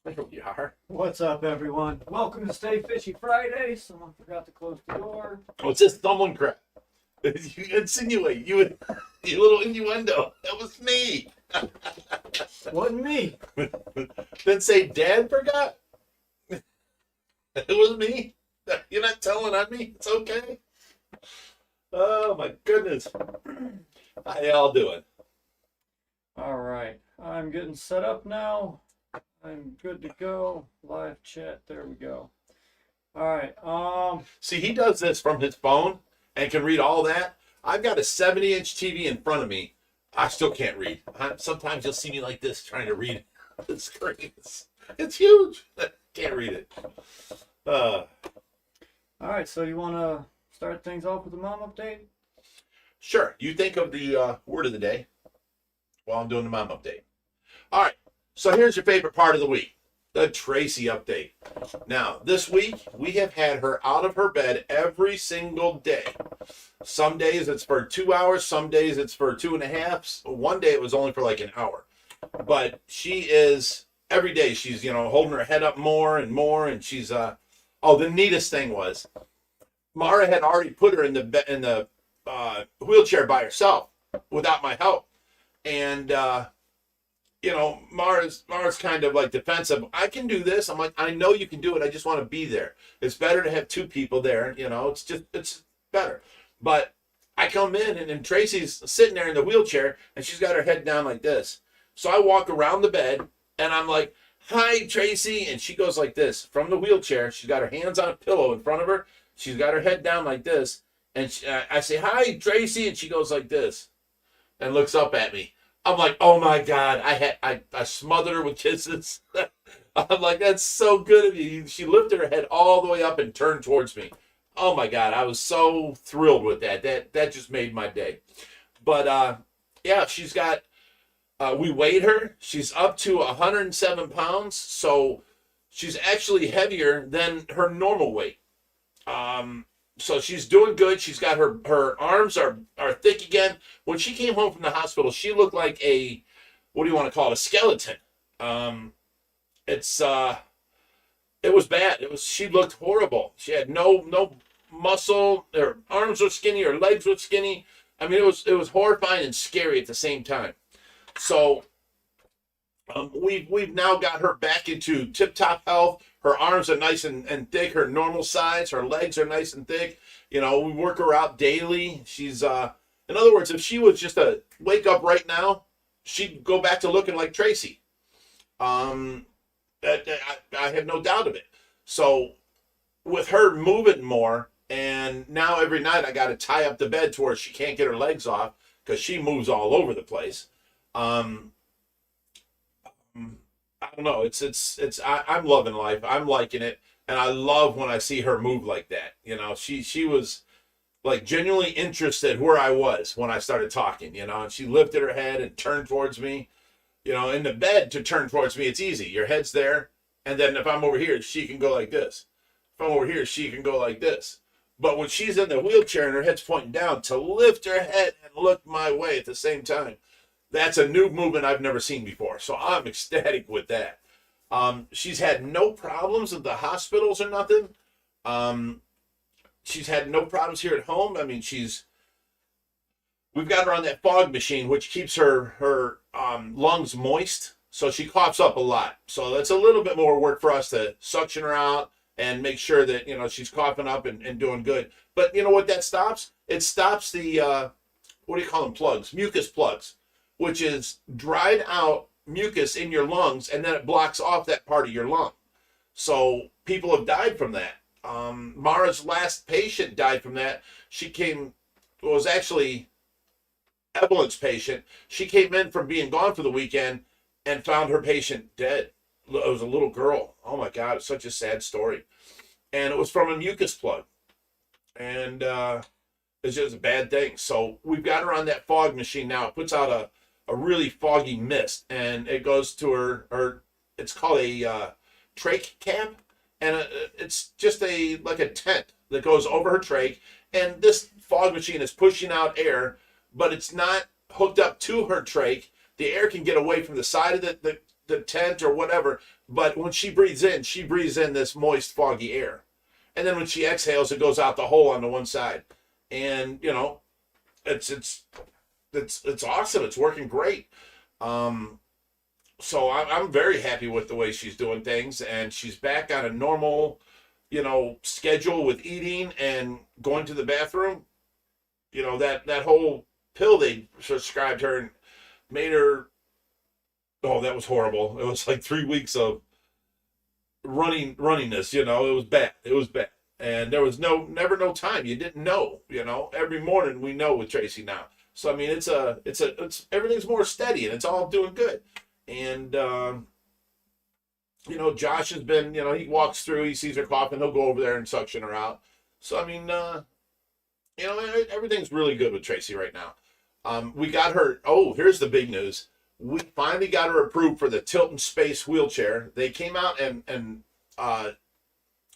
There we are. What's up, everyone? Welcome to Stay Fishy Friday. Someone forgot to close the door. What's this someone crap? You insinuate. You little innuendo. That was me. Wasn't me. Then say Dad forgot. It was me. You're not telling on me. It's okay. Oh my goodness. How y'all doing? All right. I'm getting set up now. I'm good to go. Live chat. There we go. All right. See, he does this from his phone and can read all that. I've got a 70-inch TV in front of me. I still can't read. Sometimes you'll see me like this trying to read the screen. It's huge. Can't read it. All right. So you want to start things off with the mom update? Sure. You think of the word of the day while I'm doing the mom update. All right. So here's your favorite part of the week, the Tracy update. Now, this week, we have had her out of her bed every single day. Some days it's for 2 hours. Some days it's for 2.5. One day it was only for like an hour. But she is, every day she's, holding her head up more and more. And she's, the neatest thing was, Mara had already put her in the wheelchair by herself without my help. And, Mara's kind of like defensive. I can do this. I'm like, I know you can do it. I just want to be there. It's better to have two people there. It's better. But I come in and Tracy's sitting there in the wheelchair and she's got her head down like this. So I walk around the bed and I'm like, hi, Tracy. And she goes like this from the wheelchair. She's got her hands on a pillow in front of her. She's got her head down like this. And I say, hi, Tracy. And she goes like this and looks up at me. I'm like, oh my God, I smothered her with kisses. I'm like, that's so good of you. She lifted her head all the way up and turned towards me. Oh my God, I was so thrilled with that. That just made my day. But yeah, she's got, we weighed her. She's up to 107 pounds. So she's actually heavier than her normal weight. So she's doing good. She's got her arms are thick again. When she came home from the hospital, she looked like what do you want to call it? A skeleton. It was bad. She looked horrible. She had no muscle. Her arms were skinny. Her legs were skinny. I mean, it was horrifying and scary at the same time. So we've now got her back into tip-top health. Her arms are nice and thick, her normal size. Her legs are nice and thick. We work her out daily. She's, in other words, if she was just to wake up right now, she'd go back to looking like Tracy. I have no doubt of it. So with her moving more, and now every night I got to tie up the bed to where she can't get her legs off because she moves all over the place. I don't know. I'm loving life. I'm liking it. And I love when I see her move like that. She was like genuinely interested where I was when I started talking, and she lifted her head and turned towards me. In the bed to turn towards me, it's easy. Your head's there. And then if I'm over here, she can go like this. If I'm over here, she can go like this. But when she's in the wheelchair and her head's pointing down, to lift her head and look my way at the same time, that's a new movement I've never seen before. So I'm ecstatic with that. She's had no problems at the hospitals or nothing. She's had no problems here at home. I mean, we've got her on that fog machine, which keeps her lungs moist. So she coughs up a lot. So that's a little bit more work for us to suction her out and make sure that, she's coughing up and doing good. But you know what that stops? It stops the, what do you call them? Plugs, mucus plugs, which is dried out mucus in your lungs, and then it blocks off that part of your lung. So people have died from that. Mara's last patient died from that. Was actually Evelyn's patient. She came in from being gone for the weekend and found her patient dead. It was a little girl. Oh my God, it's such a sad story. And it was from a mucus plug. And it's just a bad thing. So we've got her on that fog machine now. It puts out a really foggy mist, and it goes to her it's called a trach cap, and it's just like a tent that goes over her trach, and this fog machine is pushing out air, but it's not hooked up to her trach. The air can get away from the side of the the tent or whatever. But when she breathes in this moist, foggy air. And then when she exhales, it goes out the hole on the one side. And, you know, it's awesome. It's working great. So I'm very happy with the way she's doing things. And she's back on a normal, you know, schedule with eating and going to the bathroom. You know, that whole pill they prescribed her and made her, oh, that was horrible. It was like 3 weeks of runniness, you know. It was bad. It was bad. And there was never no time. You didn't know, you know. Every morning we know with Tracy now. So I mean, it's everything's more steady and it's all doing good. And you know, Josh has been, you know, he walks through, he sees her coughing, he'll go over there and suction her out. So I mean, you know, everything's really good with Tracy right now. We got her. Oh, here's the big news. We finally got her approved for the Tilt and Space wheelchair. They came out and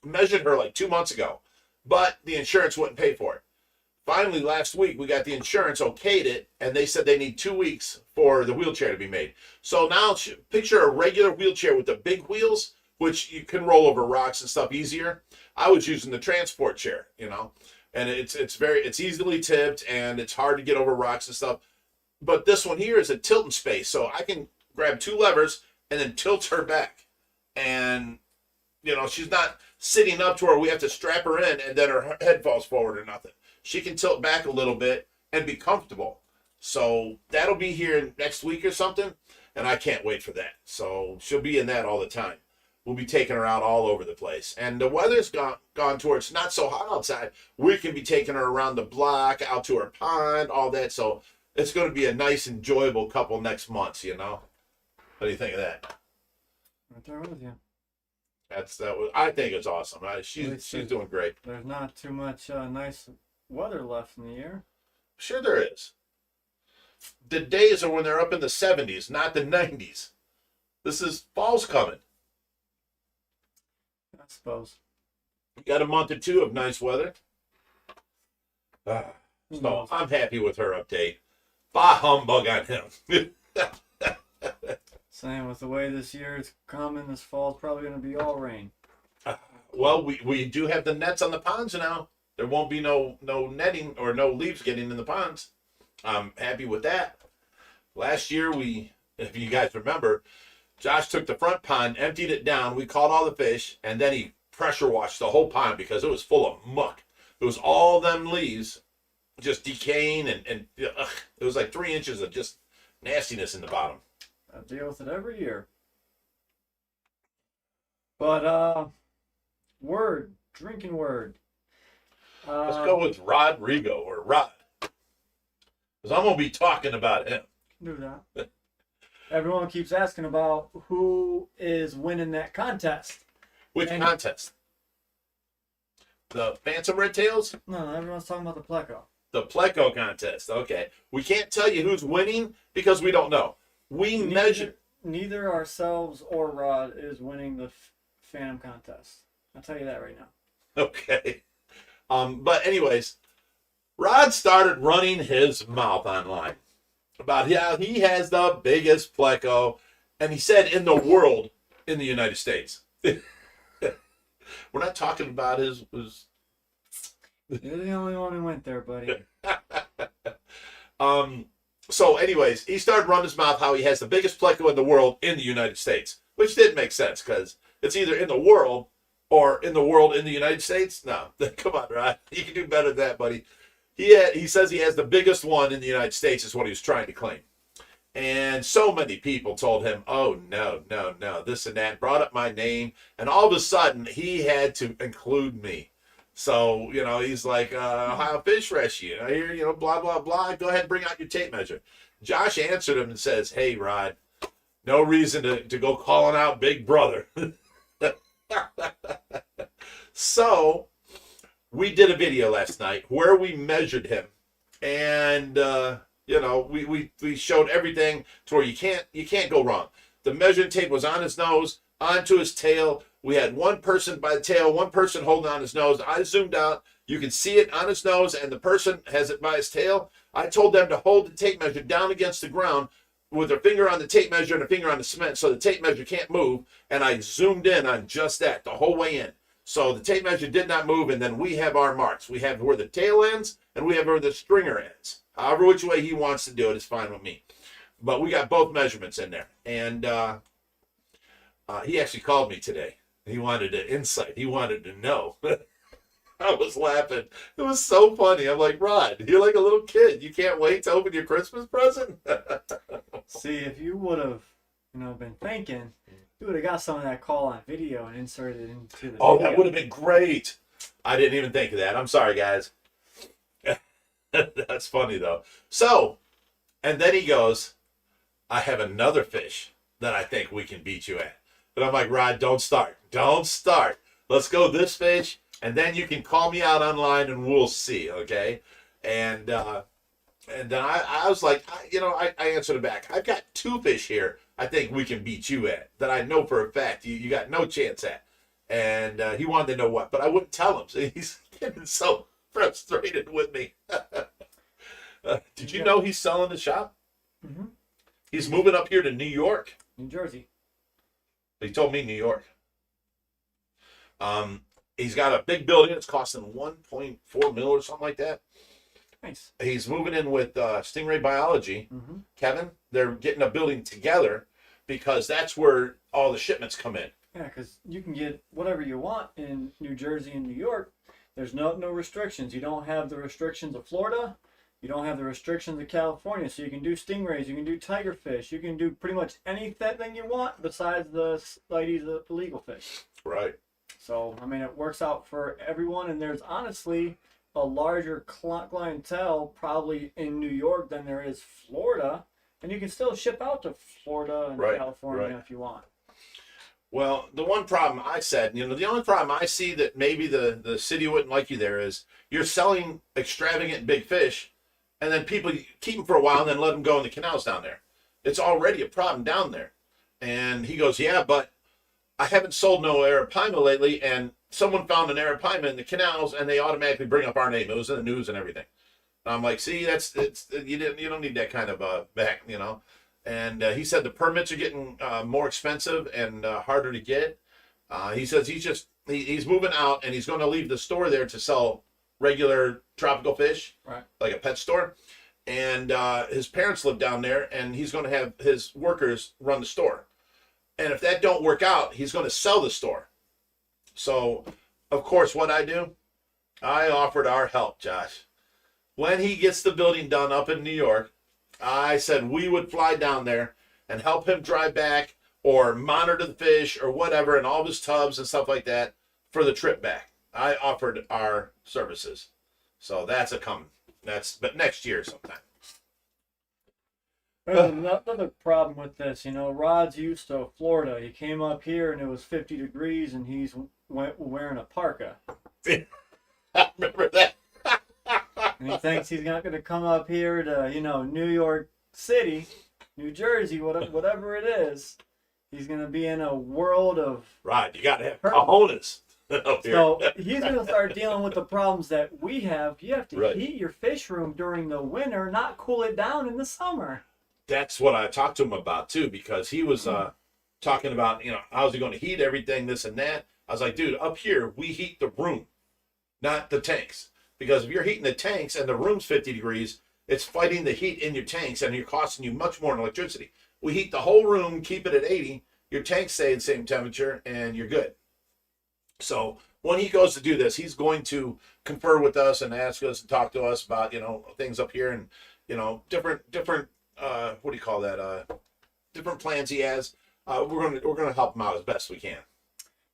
measured her like 2 months ago, but the insurance wouldn't pay for it. Finally, last week, we got the insurance okayed it, and they said they need 2 weeks for the wheelchair to be made. So now picture a regular wheelchair with the big wheels, which you can roll over rocks and stuff easier. I was using the transport chair, you know, and it's easily tipped and it's hard to get over rocks and stuff. But this one here is a tilt in space, so I can grab 2 levers and then tilt her back. And, you know, she's not sitting up to where we have to strap her in and then her head falls forward or nothing. She can tilt back a little bit and be comfortable. So that'll be here next week or something, and I can't wait for that. So she'll be in that all the time. We'll be taking her out all over the place. And the weather's gone to where it's not so hot outside. We can be taking her around the block, out to her pond, all that. So it's going to be a nice, enjoyable couple next months, you know? What do you think of that? Right there with you. I think it's awesome. She's doing great. There's not too much nice weather left in the year. Sure there is. The days are when they're up in the 70s, not the 90s. This is fall's coming. I suppose. We got a month or 2 of nice weather. So I'm happy with her update. Bah humbug on him. Same with the way this year is coming. This fall's probably going to be all rain. Well, we do have the nets on the ponds now. There won't be no netting or no leaves getting in the ponds. I'm happy with that. Last year, if you guys remember, Josh took the front pond, emptied it down. We caught all the fish, and then he pressure washed the whole pond because it was full of muck. It was all them leaves just decaying, and it was like 3 inches of just nastiness in the bottom. I deal with it every year. But, drinking word. Let's go with Rodrigo, or Rod. Because I'm going to be talking about him. Do that. Everyone keeps asking about who is winning that contest. Which contest? The Phantom Red Tails? No, everyone's talking about the Pleco. The Pleco contest. Okay. We can't tell you who's winning because we don't know. Neither ourselves or Rod is winning the Phantom contest. I'll tell you that right now. Okay. But anyways, Rod started running his mouth online about how he has the biggest Pleco, and he said in the world, in the United States. We're not talking about his. You're the only one who went there, buddy. So anyways, he started running his mouth how he has the biggest Pleco in the world in the United States, which didn't make sense because it's either in the world or in the world in the United States. No, come on, Rod. You can do better than that, buddy. He says he has the biggest one in the United States is what he was trying to claim. And so many people told him, oh, no, this and that, brought up my name. And all of a sudden, he had to include me. So, you know, he's like, how fish fresh you? I hear, you know, blah, blah, blah. Go ahead and bring out your tape measure. Josh answered him and says, hey, Rod, no reason to go calling out Big Brother. So we did a video last night where we measured him. And, you know, we showed everything to where you can't go wrong. The measuring tape was on his nose, onto his tail. We had one person by the tail, one person holding on his nose. I zoomed out. You can see it on his nose, and the person has it by his tail. I told them to hold the tape measure down against the ground with her finger on the tape measure and her finger on the cement, so the tape measure can't move. And I zoomed in on just that the whole way in. So the tape measure did not move, and then we have our marks. We have where the tail ends, and we have where the stringer ends. However which way he wants to do it is fine with me. But we got both measurements in there. And he actually called me today. He wanted an insight. He wanted to know. I was laughing. It was so funny. I'm like, Rod, you're like a little kid. You can't wait to open your Christmas present? See, if you would have, been thinking, you would have got some of that call on video and inserted it into the Oh, video. that would have been great. I didn't even think of that. I'm sorry, guys. That's funny, though. So, and then he goes, I have another fish that I think we can beat you at. And I'm like, Rod, don't start. Don't start. Let's go this fish, and then you can call me out online and we'll see, okay? And then I was like, I answered him back. I've got two fish here I think we can beat you at, that I know for a fact you got no chance at. And he wanted to know what, but I wouldn't tell him. So he's getting so frustrated with me. Did you know he's selling the shop? Mm-hmm. He's moving up here to New York. New Jersey. He told me New York. He's got a big building. It's costing $1.4 million or something like that. Nice. He's moving in with Stingray Biology. Mm-hmm. Kevin, they're getting a building together because that's where all the shipments come in. Yeah, because you can get whatever you want in New Jersey and New York. There's no restrictions. You don't have the restrictions of Florida. You don't have the restrictions of California. So you can do stingrays. You can do tigerfish. You can do pretty much anything you want besides the illegal fish. Right. So, I mean, it works out for everyone. And there's honestly a larger clientele probably in New York than there is Florida. And you can still ship out to Florida and California if you want. Well, the one problem I said, the only problem I see that maybe the city wouldn't like you there is you're selling extravagant big fish, and then people keep them for a while and then let them go in the canals down there. It's already a problem down there. And he goes, yeah, but I haven't sold no arapaima lately, and someone found an arapaima in the canals, and they automatically bring up our name. It was in the news and everything. And I'm like, see, you don't need that kind of back, And he said the permits are getting more expensive and harder to get. He says he's moving out, and he's going to leave the store there to sell regular tropical fish, right, like a pet store. And his parents live down there, and he's going to have his workers run the store. And if that don't work out, he's going to sell the store. So, of course, what I do, I offered our help, Josh. When he gets the building done up in New York, I said we would fly down there and help him drive back or monitor the fish or whatever and all of his tubs and stuff like that for the trip back. I offered our services. So that's a coming. But next year sometime. There's another problem with this. Rod's used to Florida. He came up here and it was 50 degrees and he's wearing a parka. I remember that. And he thinks he's not going to come up here to, New York City, New Jersey, whatever it is. He's going to be in a world of... Right, you got to have cojones up here. So he's going to start dealing with the problems that we have. You have to heat your fish room during the winter, not cool it down in the summer. That's what I talked to him about, too, because he was talking about, how's he going to heat everything, this and that. I was like, dude, up here, we heat the room, not the tanks. Because if you're heating the tanks and the room's 50 degrees, it's fighting the heat in your tanks and you're costing you much more in electricity. We heat the whole room, keep it at 80, your tanks stay at the same temperature, and you're good. So when he goes to do this, he's going to confer with us and ask us and talk to us about, things up here and, different what do you call that? Different plans he has. We're gonna help him out as best we can.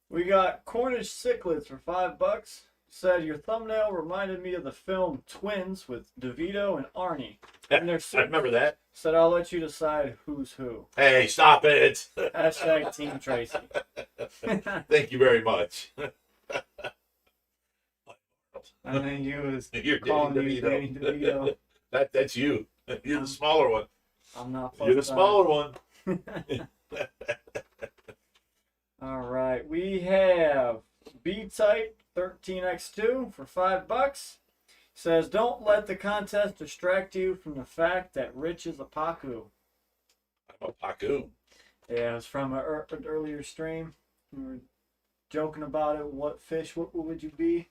We got Cornish cichlids for $5. Said your thumbnail reminded me of the film Twins with DeVito and Arnie. And I remember that. Said I'll let you decide who's who. Hey, stop it. Hashtag Team Tracy. Thank you very much. And then you was You're calling Danny me Danny DeVito. That's you. You're the smaller one. I'm not. You're the smaller one. All right, we have B-Type 13x2 for $5. Says don't let the contest distract you from the fact that Rich is a Pacu. A Pacu. Yeah, it was from an earlier stream. We were joking about it. What fish? What would you be?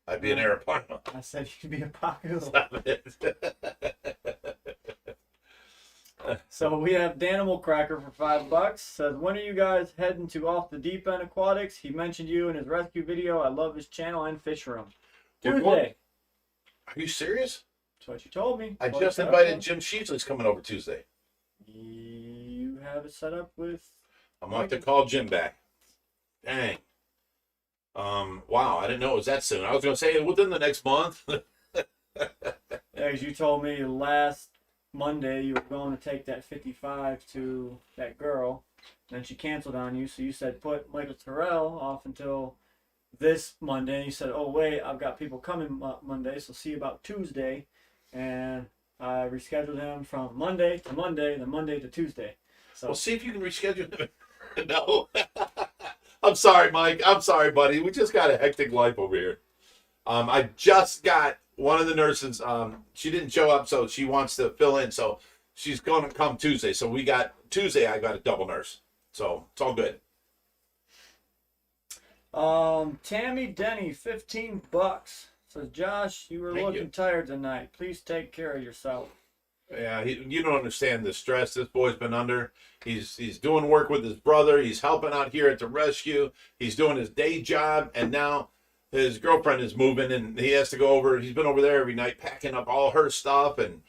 I'd be an airplane. I said you'd be a Pacu. Stop it. So we have Danimal Cracker for $5. Says, when are you guys heading to Off the Deep End Aquatics? He mentioned you in his rescue video. I love his channel and fish room. We're Tuesday. Are you serious? That's what you told me. I just invited Jim Sheesley's coming over Tuesday. You have it set up with. I'm going to have to call Jim back. Dang. Wow, I didn't know it was that soon. I was going to say within the next month. As you told me last Monday, you were going to take that 55 to that girl. Then she canceled on you, so you said put Michael Terrell off until this Monday. And you said, oh, wait, I've got people coming Monday, so see you about Tuesday. And I rescheduled him from Monday to Monday, then Monday to Tuesday. So Well, see if you can reschedule him. No. I'm sorry, Mike. I'm sorry, buddy. We just got a hectic life over here. I just got one of the nurses. She didn't show up, so she wants to fill in. So she's going to come Tuesday. So we got Tuesday. I got a double nurse. So it's all good. Tammy Denny, $15. Says, Josh, you were Thank looking you. tired tonight. Please take care of yourself. Yeah, you don't understand the stress this boy's been under. He's doing work with his brother. He's helping out here at the rescue. He's doing his day job, and now his girlfriend is moving, and he has to go over. He's been over there every night packing up all her stuff, and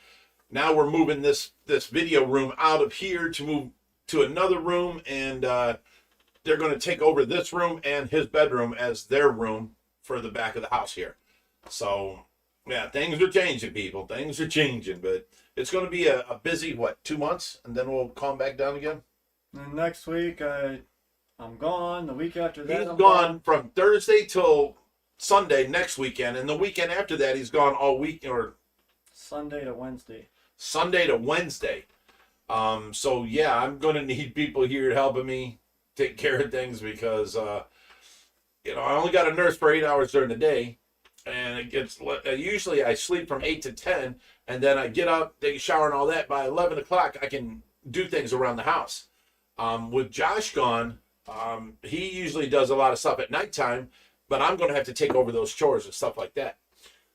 now we're moving this video room out of here to move to another room, and they're going to take over this room and his bedroom as their room for the back of the house here. So, yeah, things are changing, people. Things are changing, but it's going to be a busy, 2 months, and then we'll calm back down again. And next week, I'm gone. The week after that, He's I'm gone from Thursday till Sunday next weekend, and the weekend after that, he's gone all week, or Sunday to Wednesday. Sunday to Wednesday. So, yeah, I'm going to need people here helping me take care of things because, I only got a nurse for 8 hours during the day. And it gets usually I sleep from 8 to 10, and then I get up, take a shower, and all that. By 11 o'clock, I can do things around the house. With Josh gone, he usually does a lot of stuff at nighttime, but I'm going to have to take over those chores and stuff like that.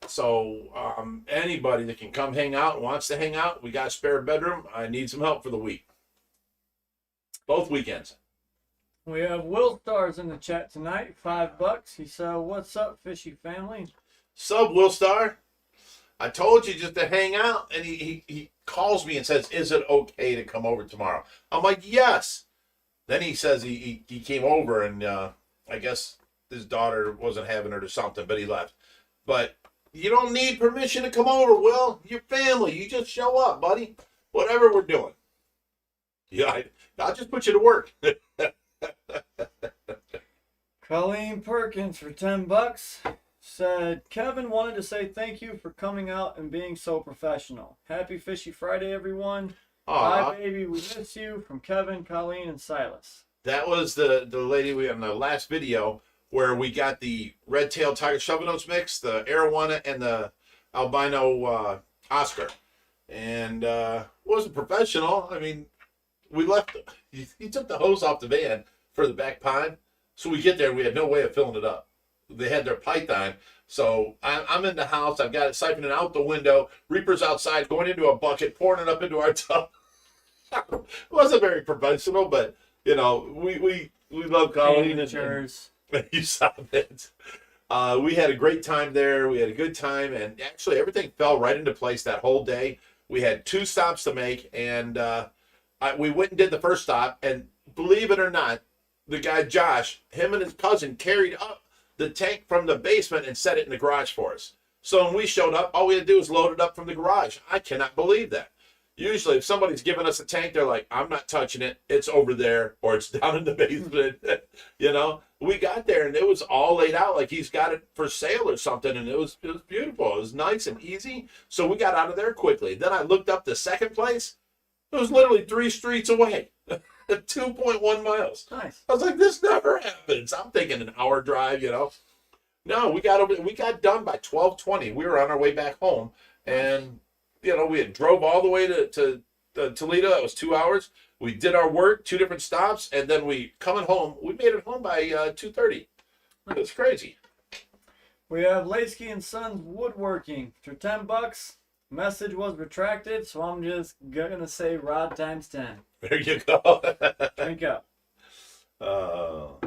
So anybody that can come hang out and wants to hang out, we got a spare bedroom. I need some help for the week. Both weekends. We have Will Stars in the chat tonight, $5. He said, "What's up, Fishy family?" Sub Will Star. I told you just to hang out, and he calls me and says, "Is it okay to come over tomorrow?" I'm like, "Yes." Then he says he came over, and I guess his daughter wasn't having it or something, but he left. But you don't need permission to come over, Will. Your family. You just show up, buddy. Whatever we're doing. Yeah, I'll just put you to work. Colleen Perkins for $10 said, Kevin wanted to say thank you for coming out and being so professional. Happy Fishy Friday, everyone. Aw. Bye, baby. We miss you. From Kevin, Colleen, and Silas. That was the lady we in the last video where we got the red-tailed tiger shovelnose mix, the arowana, and the albino Oscar. And wasn't professional. I mean, we left. He took the hose off the van for the back pond. So we get there, we had no way of filling it up. They had their python. So I'm in the house. I've got it siphoning out the window. Reaper's outside, going into a bucket, pouring it up into our tub. It wasn't very professional, but, we love Colleen. Amateurs. And you saw it. We had a great time there. We had a good time. And actually, everything fell right into place that whole day. We had 2 stops to make. And we went and did the first stop. And believe it or not, the guy Josh, him and his cousin carried up the tank from the basement and set it in the garage for us. So when we showed up, all we had to do was load it up from the garage. I cannot believe that. Usually if somebody's giving us a tank, they're like, I'm not touching it. It's over there, or it's down in the basement. We got there and it was all laid out like he's got it for sale or something. And it was beautiful. It was nice and easy. So we got out of there quickly. Then I looked up the second place. It was literally 3 streets away. 2.1 miles. Nice. I was like, this never happens. I'm thinking an hour drive, No, we got done by 12:20. We were on our way back home, and we had drove all the way to Toledo. That was 2 hours. We did our work, 2 different stops, and then we coming home. We made it home by 2:30. It's crazy. We have Lasky and Sons Woodworking for $10. Message was retracted, so I'm just gonna say Rod times 10. There you go. Drink up. All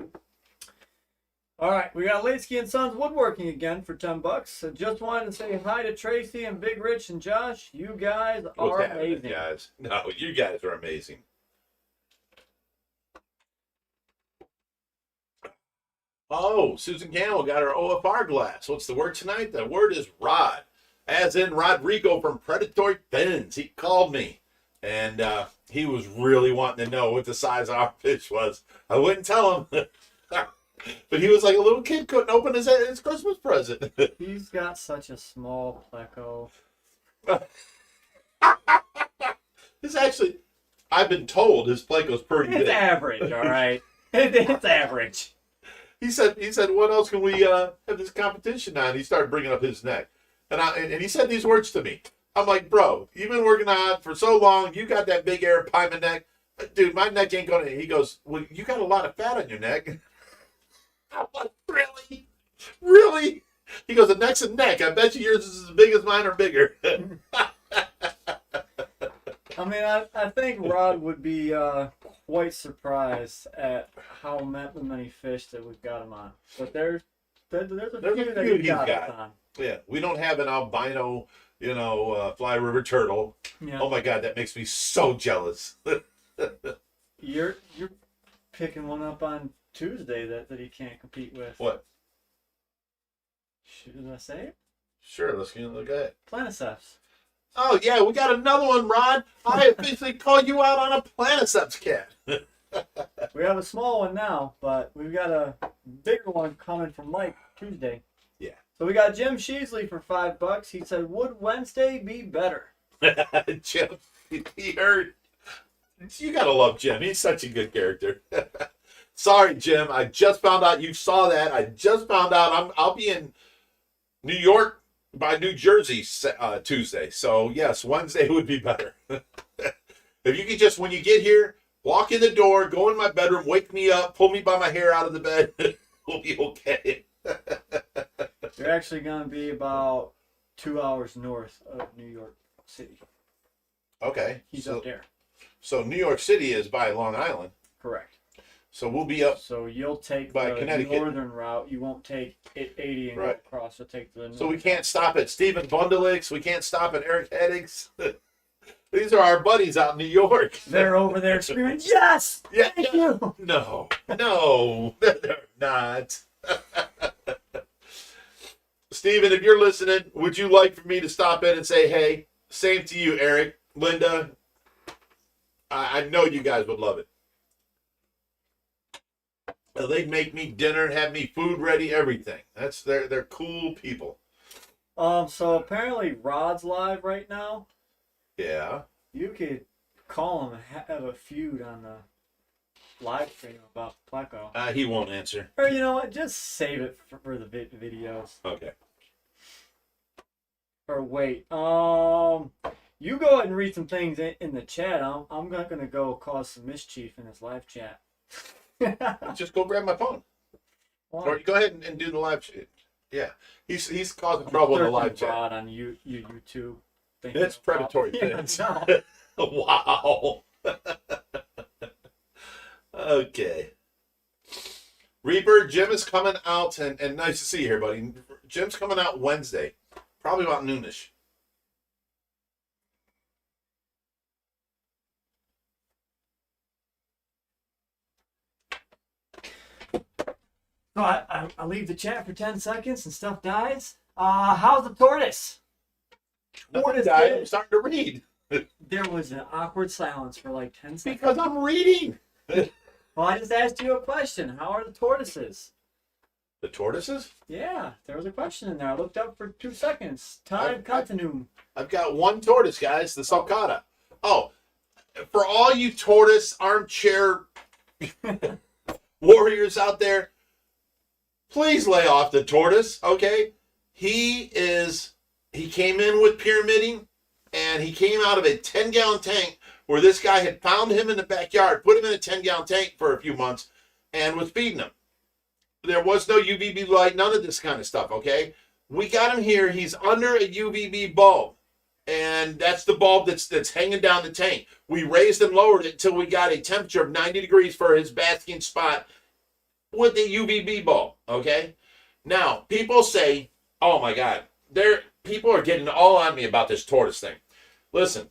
right, we got Lasky and Sons Woodworking again for $10. So just wanted to say hi to Tracy and Big Rich and Josh. You guys are amazing. Guys. No, you guys are amazing. Oh, Susan Campbell got her OFR glass. What's the word tonight? The word is rod, as in Rodrigo from Predatory Fins. He called me, and he was really wanting to know what the size of our fish was. I wouldn't tell him, but he was like a little kid couldn't open his Christmas present. He's got such a small pleco. It's actually, I've been told his pleco's pretty big. It's average, all right. It's average. He said, what else can we have this competition on? He started bringing up his neck. And he said these words to me. I'm like, bro, you've been working on it for so long. You got that big air pie in neck. Dude, my neck ain't going to. He goes, well, you got a lot of fat on your neck. I'm like, really? Really? He goes, the neck's a neck. I bet you yours is as big as mine or bigger. I mean, I think Rod would be quite surprised at how many fish that we've got him on. But there's a few that he's got on. Yeah, we don't have an albino, fly river turtle. Yeah. Oh my God, that makes me so jealous. You're picking one up on Tuesday that he can't compete with. What? Should I say it? Sure, let's look at it. Planiceps. Oh yeah, we got another one, Rod. I officially called you out on a Planiceps cat. We have a small one now, but we've got a bigger one coming from Mike Tuesday. Yeah. So we got Jim Sheasley for $5. He said, "Would Wednesday be better?" Jim, he heard. You gotta love Jim. He's such a good character. Sorry, Jim. I just found out you saw that. I just found out I'll be in New York by New Jersey Tuesday. So yes, Wednesday would be better. If you could just, when you get here, walk in the door, go in my bedroom, wake me up, pull me by my hair out of the bed, we'll be okay. You're actually going to be about 2 hours north of New York City. Okay. He's up there. So New York City is by Long Island. Correct. So we'll be up. So you'll take by the Connecticut. northern route. You won't take 80 and Right. go across. You'll take the north. So we can't stop at Stephen Bundelicks. We can't stop at Eric Heddings. These are our buddies out in New York. They're over there screaming, "Yes! Yeah. Thank you!" No, they're not. Stephen, if you're listening, would you like for me to stop in and say, hey, same to you, Eric, Linda? I know you guys would love it. They'd make me dinner, have me food ready, everything. They're cool people. So apparently Rod's live right now. Yeah. You could call him and have a feud on the live stream about Pleco. He won't answer. Or you know what? Just save it for the videos. Okay. Or wait. You go ahead and read some things in the chat. I'm not gonna go cause some mischief in this live chat. Just go grab my phone. Or go ahead and do the live chat. Yeah. He's causing trouble in the live chat. Rod on YouTube. It's predatory things. Wow. Okay. Reaper, Jim is coming out, and nice to see you here, buddy. Jim's coming out Wednesday, probably about noonish. So I leave the chat for 10 seconds and stuff dies. How's the tortoise? Nothing died. I'm starting to read. There was an awkward silence for like 10 seconds. Because I'm reading. Well, I just asked you a question. How are the tortoises? The tortoises? Yeah, there was a question in there. I looked up for 2 seconds. Time continuum. I've got one tortoise, guys, the sulcata. Oh, for all you tortoise armchair warriors out there, please lay off the tortoise, okay? He came in with pyramiding, and he came out of a 10-gallon tank where this guy had found him in the backyard, put him in a 10-gallon tank for a few months, and was feeding him. There was no UVB light, none of this kind of stuff, okay? We got him here. He's under a UVB bulb, and that's the bulb that's hanging down the tank. We raised and lowered it until we got a temperature of 90 degrees for his basking spot with the UVB bulb, okay? Now, people say, oh my God, people are getting all on me about this tortoise thing. Listen,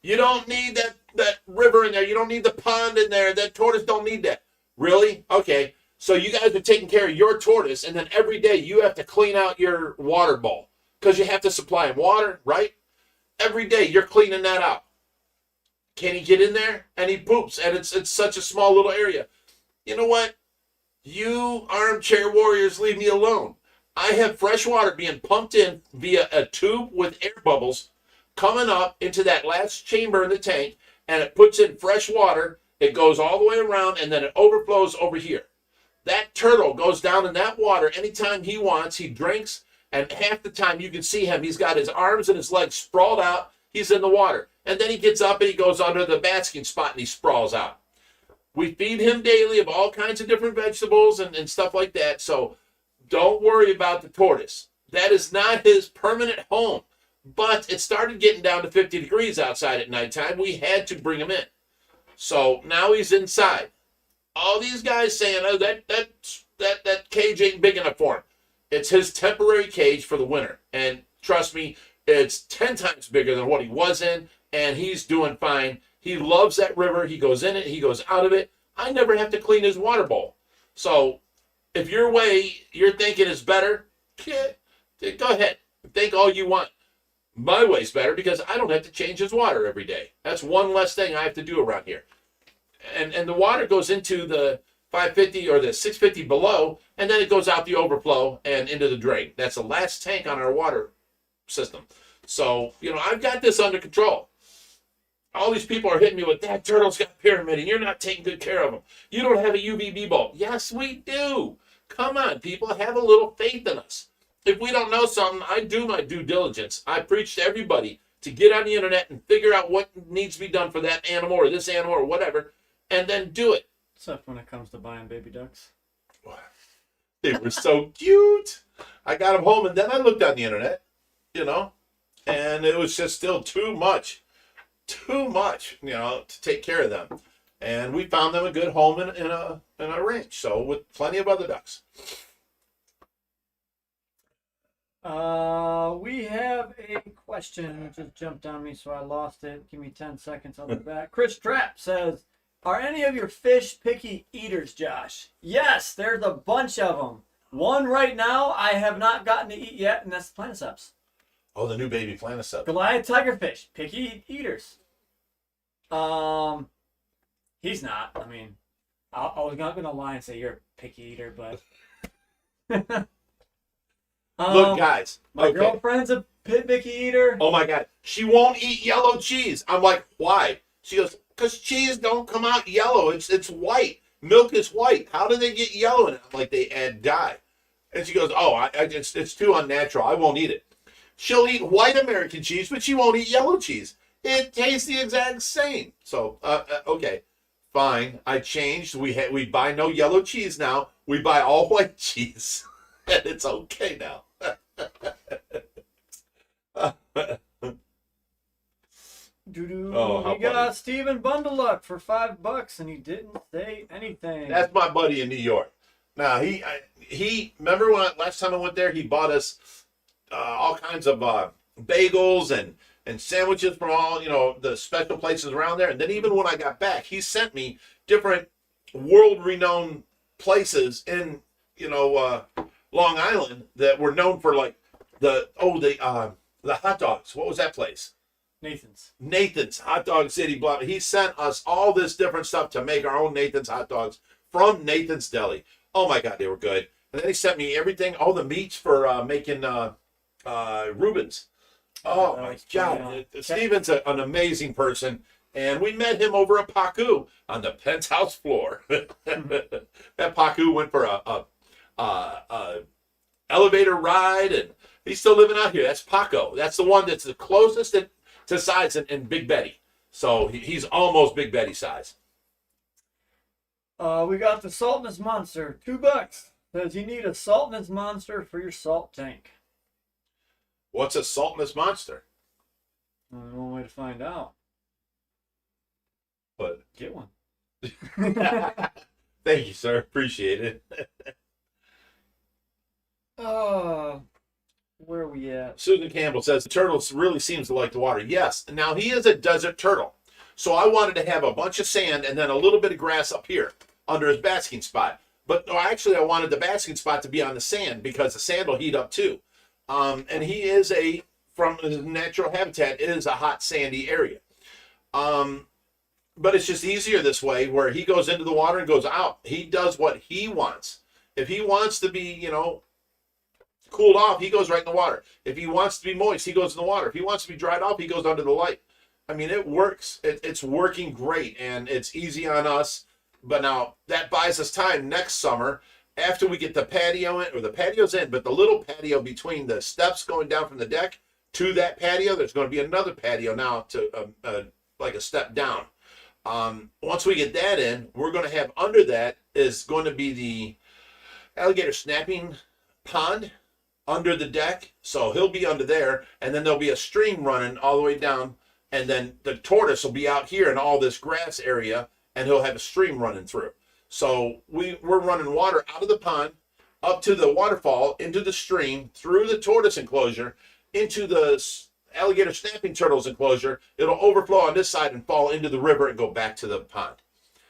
you don't need that river in there. You don't need the pond in there. That tortoise don't need that. Really? Okay. So you guys are taking care of your tortoise, and then every day you have to clean out your water bowl because you have to supply him water, right? Every day you're cleaning that out. Can he get in there? And he poops, and it's such a small little area. You know what? You armchair warriors, leave me alone. I have fresh water being pumped in via a tube with air bubbles coming up into that last chamber in the tank, and it puts in fresh water. It goes all the way around, and then it overflows over here. That turtle goes down in that water anytime he wants. He drinks, and half the time you can see him. He's got his arms and his legs sprawled out. He's in the water. And then he gets up and he goes under the basking spot and he sprawls out. We feed him daily of all kinds of different vegetables and stuff like that. So don't worry about the tortoise. That is not his permanent home. But it started getting down to 50 degrees outside at nighttime. We had to bring him in. So now he's inside. All these guys saying, oh, that cage ain't big enough for him. It's his temporary cage for the winter. And trust me, it's 10 times bigger than what he was in, and he's doing fine. He loves that river. He goes in it. He goes out of it. I never have to clean his water bowl. So if your way you're thinking is better, go ahead. Think all you want. My way's better because I don't have to change his water every day. That's one less thing I have to do around here. And the water goes into the 550 or the 650 below, and then it goes out the overflow and into the drain. That's the last tank on our water system. So, I've got this under control. All these people are hitting me with, that turtle's got pyramid and you're not taking good care of them. You don't have a UVB bulb. Yes, we do. Come on, people, have a little faith in us. If we don't know something, I do my due diligence. I preach to everybody to get on the internet and figure out what needs to be done for that animal or this animal or whatever, and then do it. Except when it comes to buying baby ducks. They were so cute. I got them home, and then I looked on the internet, and it was just still too much, to take care of them. And we found them a good home in a ranch, so with plenty of other ducks. We have a question which just jumped on me, so I lost it. Give me 10 seconds, I'll be back. Chris Trapp says, are any of your fish picky eaters, Josh? Yes, there's a bunch of them. One right now I have not gotten to eat yet, and that's the Planiceps. Oh, the new baby Planiceps. Goliath tigerfish, picky eaters. He's not. I mean, I was not going to lie and say you're a picky eater, but... Look, guys. My girlfriend's a picky eater. Oh, my God. She won't eat yellow cheese. I'm like, why? She goes, because cheese don't come out yellow. It's white. Milk is white. How do they get yellow in it? I'm like, they add dye. And she goes, oh, it's too unnatural. I won't eat it. She'll eat white American cheese, but she won't eat yellow cheese. It tastes the exact same. So, okay, fine. I changed. We buy no yellow cheese now. We buy all white cheese. And it's okay now. We got Steven Bundeluck for $5 and he didn't say anything. That's my buddy in New York. Now he remember when last time I went there, he bought us all kinds of bagels and sandwiches from all the special places around there. And then even when I got back, he sent me different world-renowned places in Long Island that were known for like the hot dogs. What was that place? Nathan's Hot Dog City. Blah. He sent us all this different stuff to make our own Nathan's hot dogs from Nathan's Deli. Oh my God, they were good. And then he sent me everything, all the meats for making Reubens. Oh my God, Steven's an amazing person, and we met him over at Pacu on the penthouse floor. That Pacu went for a elevator ride, and he's still living out here. That's Paco. That's the one that's the closest to size in Big Betty. So he's almost Big Betty size. We got the Saltness Monster, $2. Says you need a Saltness Monster for your salt tank. What's a saltness monster? Only one way to find out. But Get one. thank you, sir. Appreciate it. Where are we at? Susan Campbell says the turtle really seems to like the water. Yes. Now he is a desert turtle. So I wanted to have a bunch of sand and then a little bit of grass up here under his basking spot. But no, actually I wanted the basking spot to be on the sand because the sand will heat up too. And he is from his natural habitat, it is a hot sandy area. But it's just easier this way where he goes into the water and goes out. He does what he wants. If he wants to be, cooled off, he goes right in the water. If he wants to be moist, he goes in the water. If he wants to be dried off, he goes under the light. I mean, it works. It's working great, and it's easy on us. But now that buys us time next summer after we get the patio in, or the patio's in, but the little patio between the steps going down from the deck to that patio, there's going to be another patio now to like a step down. Once we get that in, we're going to have under that is going to be the alligator snapping pond under the deck. So he'll be under there, and then there'll be a stream running all the way down, and then the tortoise will be out here in all this grass area, and he'll have a stream running through. So we're running water out of the pond, up to the waterfall, into the stream, through the tortoise enclosure, into the alligator snapping turtles enclosure. It'll overflow on this side and fall into the river and go back to the pond.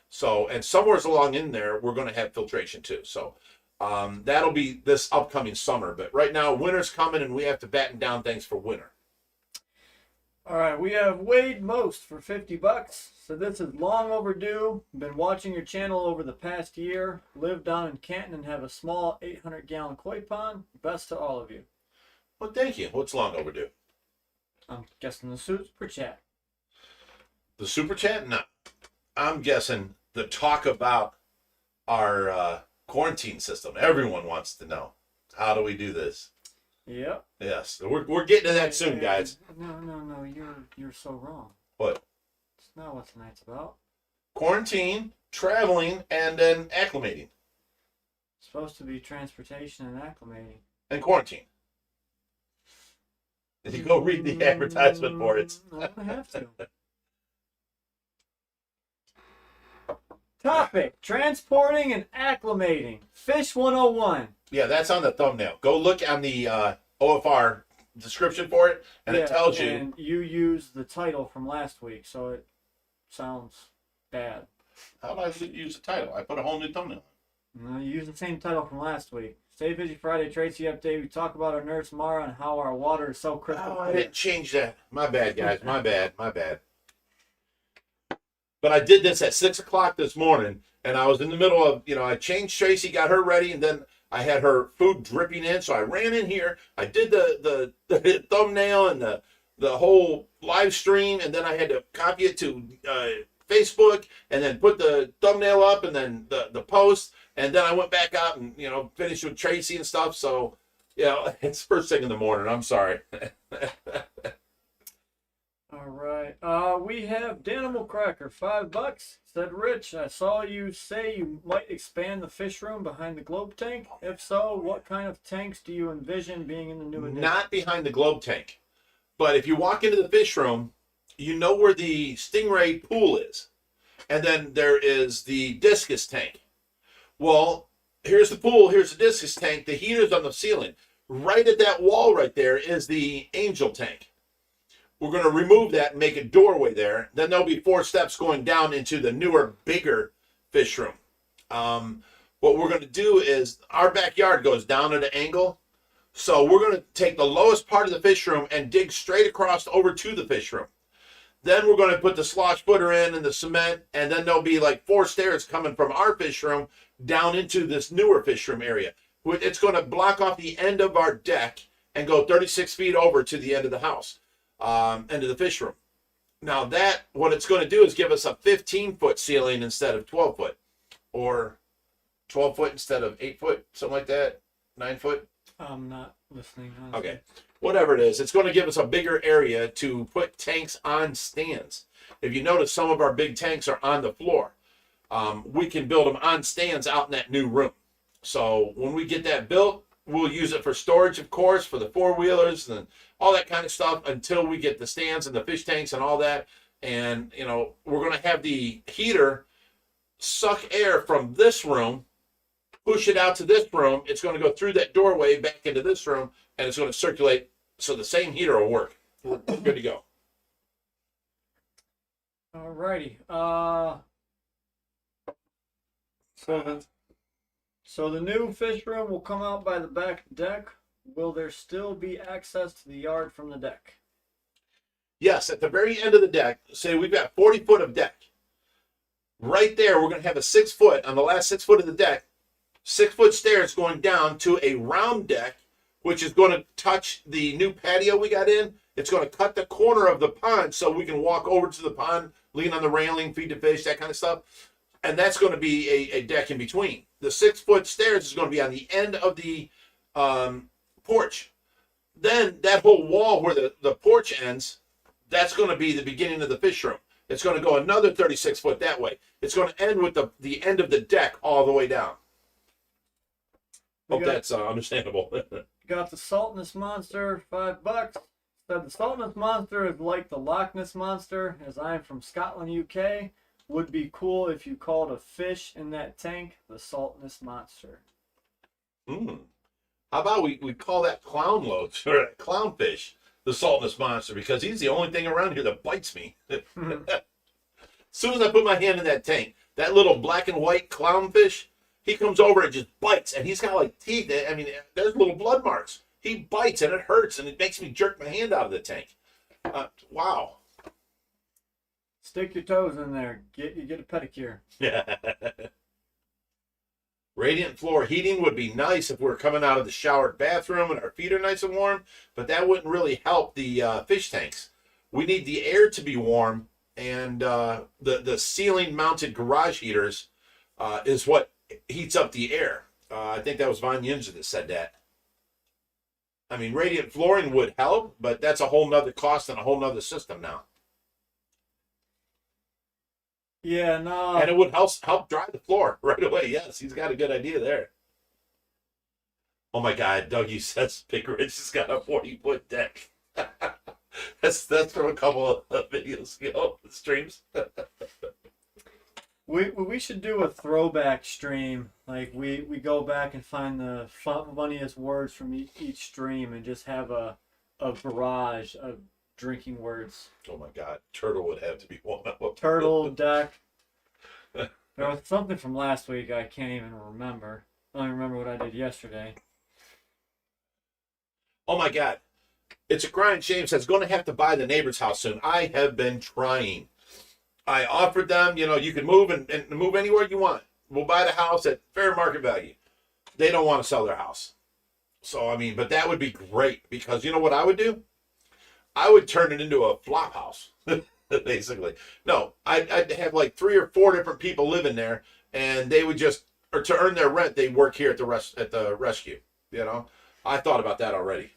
So, and somewhere along in there, we're going to have filtration too. So that'll be this upcoming summer. But right now, winter's coming, and we have to batten down things for winter. All right, we have Wade Most for $50. So this is long overdue. Been watching your channel over the past year. Live down in Canton and have a small 800-gallon koi pond. Best to all of you. Well, thank you. What's long overdue? I'm guessing the super chat. The super chat? No. I'm guessing the talk about our quarantine system. Everyone wants to know. How do we do this? Yep. Yes. We're getting to that soon, guys. No. You're so wrong. What? It's not what tonight's about. Quarantine, traveling, and then acclimating. It's supposed to be transportation and acclimating. And quarantine. If you go read the advertisement for it. I don't have to. Topic: transporting and acclimating. Fish 101. Yeah, that's on the thumbnail. Go look on the OFR description for it, and it tells you. And you used the title from last week, so it sounds bad. How did I use the title? I put a whole new thumbnail. No, you used the same title from last week. Stay Fishy Friday, Tracy update. We talk about our nurse Mara and how our water is so crystal Oh, I clear. didn't change that. My bad, guys. My bad. But I did this at 6 o'clock this morning, and I was in the middle of, I changed Tracy, got her ready, and then I had her food dripping in, so I ran in here. I did the thumbnail and the whole live stream, and then I had to copy it to Facebook, and then put the thumbnail up, and then the post, and then I went back out and finished with Tracy and stuff. So it's first thing in the morning. I'm sorry. All right. We have Danimal Cracker, $5. Said, Rich, I saw you say you might expand the fish room behind the globe tank. If so, what kind of tanks do you envision being in the new addition? Not behind the globe tank, but if you walk into the fish room, you know where the stingray pool is, and then there is the discus tank. Well, here's the pool, here's the discus tank, the heater's on the ceiling. Right at that wall right there is the angel tank. We're going to remove that and make a doorway there. Then there'll be 4 steps going down into the newer, bigger fish room. What we're going to do is our backyard goes down at an angle. So we're going to take the lowest part of the fish room and dig straight across over to the fish room. Then we're going to put the slosh footer in and the cement, and then there'll be like 4 stairs coming from our fish room down into this newer fish room area. It's going to block off the end of our deck and go 36 feet over to the end of the house. Into the fish room. Now what it's going to do is give us a 15-foot ceiling instead of 12 foot, or 12 foot instead of 8 foot, something like that, 9 foot. I'm not listening. Honestly. Okay. whatever it is. It's going to give us a bigger area to put tanks on stands. If you notice, some of our big tanks are on the floor. We can build them on stands out in that new room. So when we get that built, we'll use it for storage, of course, for the four-wheelers and all that kind of stuff until we get the stands and the fish tanks and all that. And, you know, we're going to have the heater suck air from this room, push it out to this room. It's going to go through that doorway back into this room, and it's going to circulate. So the same heater will work. We're good to go. Alrighty. So the new fish room will come out by the back deck. Will there still be access to the yard from the deck? Yes, at the very end of the deck, say we've got 40 foot of deck. Right there, we're going to have a 6 foot, on the last 6 foot of the deck, 6 foot stairs going down to a round deck, which is going to touch the new patio we got in. It's going to cut the corner of the pond so we can walk over to the pond, lean on the railing, feed the fish, that kind of stuff. And that's going to be a deck in between. The 6 foot stairs is going to be on the end of the porch. Then that whole wall where the porch ends, that's going to be the beginning of the fish room. It's going to go another 36 foot that way. It's going to end with the end of the deck all the way down. Hope that's understandable. Got the Saltness Monster, $5. Said the Saltness Monster is like the Loch Ness Monster, as I'm from Scotland, UK. Would be cool if you called a fish in that tank the Saltness Monster. How about we call that clown loach or clownfish the Saltness Monster, because he's the only thing around here that bites me. As soon as I put my hand in that tank, that little black and white clownfish, he comes over and just bites, and he's got like teeth. I mean, there's little blood marks. He bites and it hurts, and it makes me jerk my hand out of the tank. Wow. Stick your toes in there. Get a pedicure. Radiant floor heating would be nice if we're coming out of the showered bathroom and our feet are nice and warm, but that wouldn't really help the fish tanks. We need the air to be warm, and the ceiling mounted garage heaters is what heats up the air. I think that was Von Yinzer that said that. I mean, radiant flooring would help, but that's a whole nother cost and a whole nother system now. Yeah, no. And it would help dry the floor right away. Yes, he's got a good idea there. Oh my God, Dougie says Big Rich has got a 40-foot deck. that's from a couple of videos ago, streams. We should do a throwback stream. Like we go back and find the funniest words from each stream and just have a barrage of drinking words. Oh my God, turtle would have to be one of them. Turtle, deck. There was something from last week I can't even remember. I don't even remember what I did yesterday. Oh my God. It's a crying shame. Says going to have to buy the neighbor's house soon. I have been trying. I offered them, you can move and move anywhere you want. We'll buy the house at fair market value. They don't want to sell their house. So, I mean, but that would be great, because you know what I would do? I would turn it into a flop house, basically. No, I'd have like 3 or 4 different people living there, and they would just, or to earn their rent, they work here at the rescue. I thought about that already.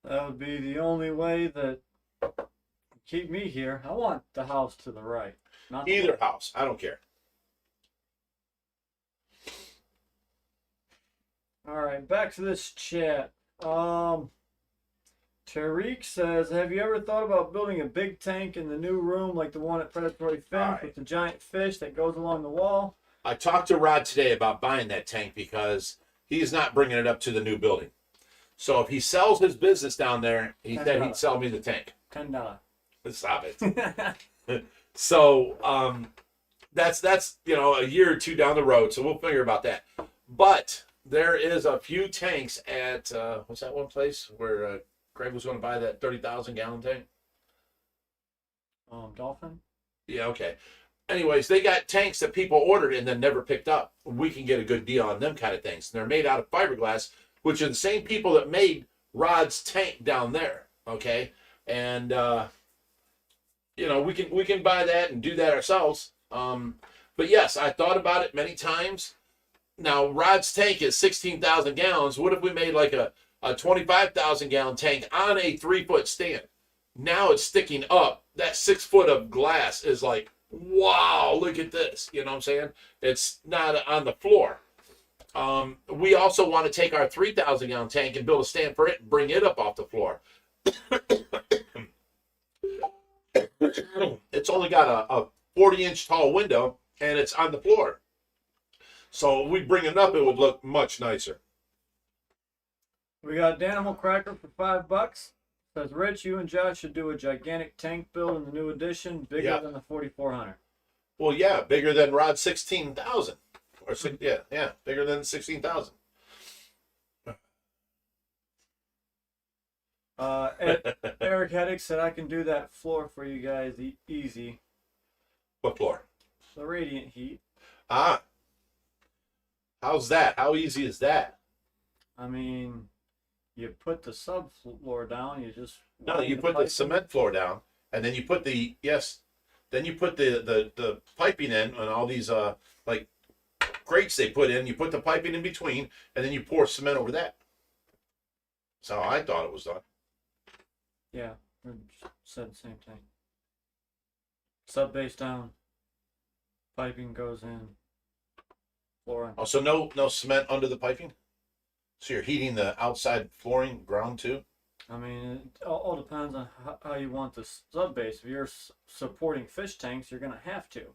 That would be the only way that keep me here. I want the house to the right, not the Either left. house, I don't care. All right, back to this chat. Tariq says, have you ever thought about building a big tank in the new room like the one at Predatory Finch with the giant fish that goes along the wall? I talked to Rod today about buying that tank because he's not bringing it up to the new building. So if he sells his business down there, he said he'd sell me the tank. $10. Stop it. So that's a year or two down the road, so we'll figure about that. But there is a few tanks at what's that one place where Craig was going to buy that 30,000 gallon tank? Dolphin? Yeah, okay. Anyways, they got tanks that people ordered and then never picked up. We can get a good deal on them kind of things. And they're made out of fiberglass, which are the same people that made Rod's tank down there. Okay, and we can buy that and do that ourselves. But yes, I thought about it many times. Now Rod's tank is 16,000 gallons. What if we made like a a 25,000 gallon tank on a 3-foot stand. Now it's sticking up. That 6 foot of glass is like, wow, look at this. You know what I'm saying? It's not on the floor. We also want to take our 3,000 gallon tank and build a stand for it and bring it up off the floor. It's only got a 40-inch tall window and it's on the floor. So if we bring it up, it would look much nicer. We got Danimal Cracker for $5. Says, Rich, you and Josh should do a gigantic tank build in the new edition, bigger than the 4400. Well, yeah, bigger than Rod 16,000. Or yeah, bigger than 16,000. Eric Heddick said, I can do that floor for you guys easy. What floor? The radiant heat. Ah. How's that? How easy is that? I mean, you put the subfloor down, you just... No, you put the cement floor down, and then you put the, then you put the piping in, and all these, like, grates they put in, you put the piping in between, and then you pour cement over that. That's how I thought it was done. Yeah, we said the same thing. Sub base down, piping goes in, floor on. Oh, so no cement under the piping? So you're heating the outside flooring, ground too? I mean, it all depends on how you want the sub base. If you're supporting fish tanks, you're going to have to.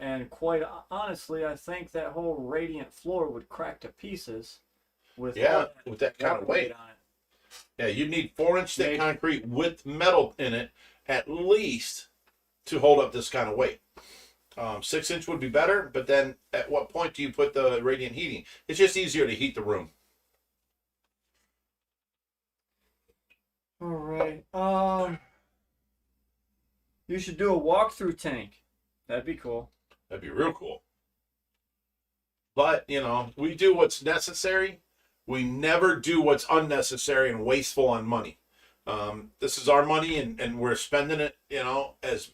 And quite honestly, I think that whole radiant floor would crack to pieces with that kind of weight on it. Yeah, you need 4-inch thick concrete with metal in it at least to hold up this kind of weight. 6-inch would be better, but then at what point do you put the radiant heating? It's just easier to heat the room. All right. You should do a walkthrough tank. That'd be cool. That'd be real cool. But, we do what's necessary. We never do what's unnecessary and wasteful on money. This is our money, and we're spending it, as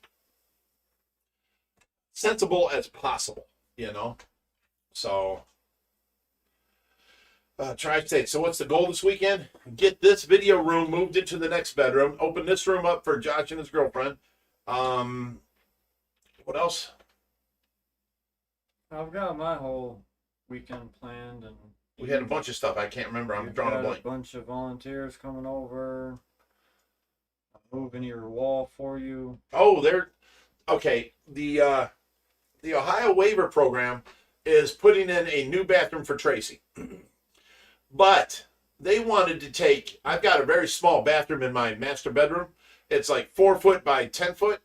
sensible as possible, So, Tri-State. So what's the goal this weekend? Get this video room moved into the next bedroom. Open this room up for Josh and his girlfriend. What else? I've got my whole weekend planned, and we had a bunch of stuff. I can't remember. I'm drawing a blank. A bunch of volunteers coming over, moving your wall for you. Oh, okay. The Ohio waiver program is putting in a new bathroom for Tracy. But they wanted to take, I've got a very small bathroom in my master bedroom. It's like 4 foot by 10 foot.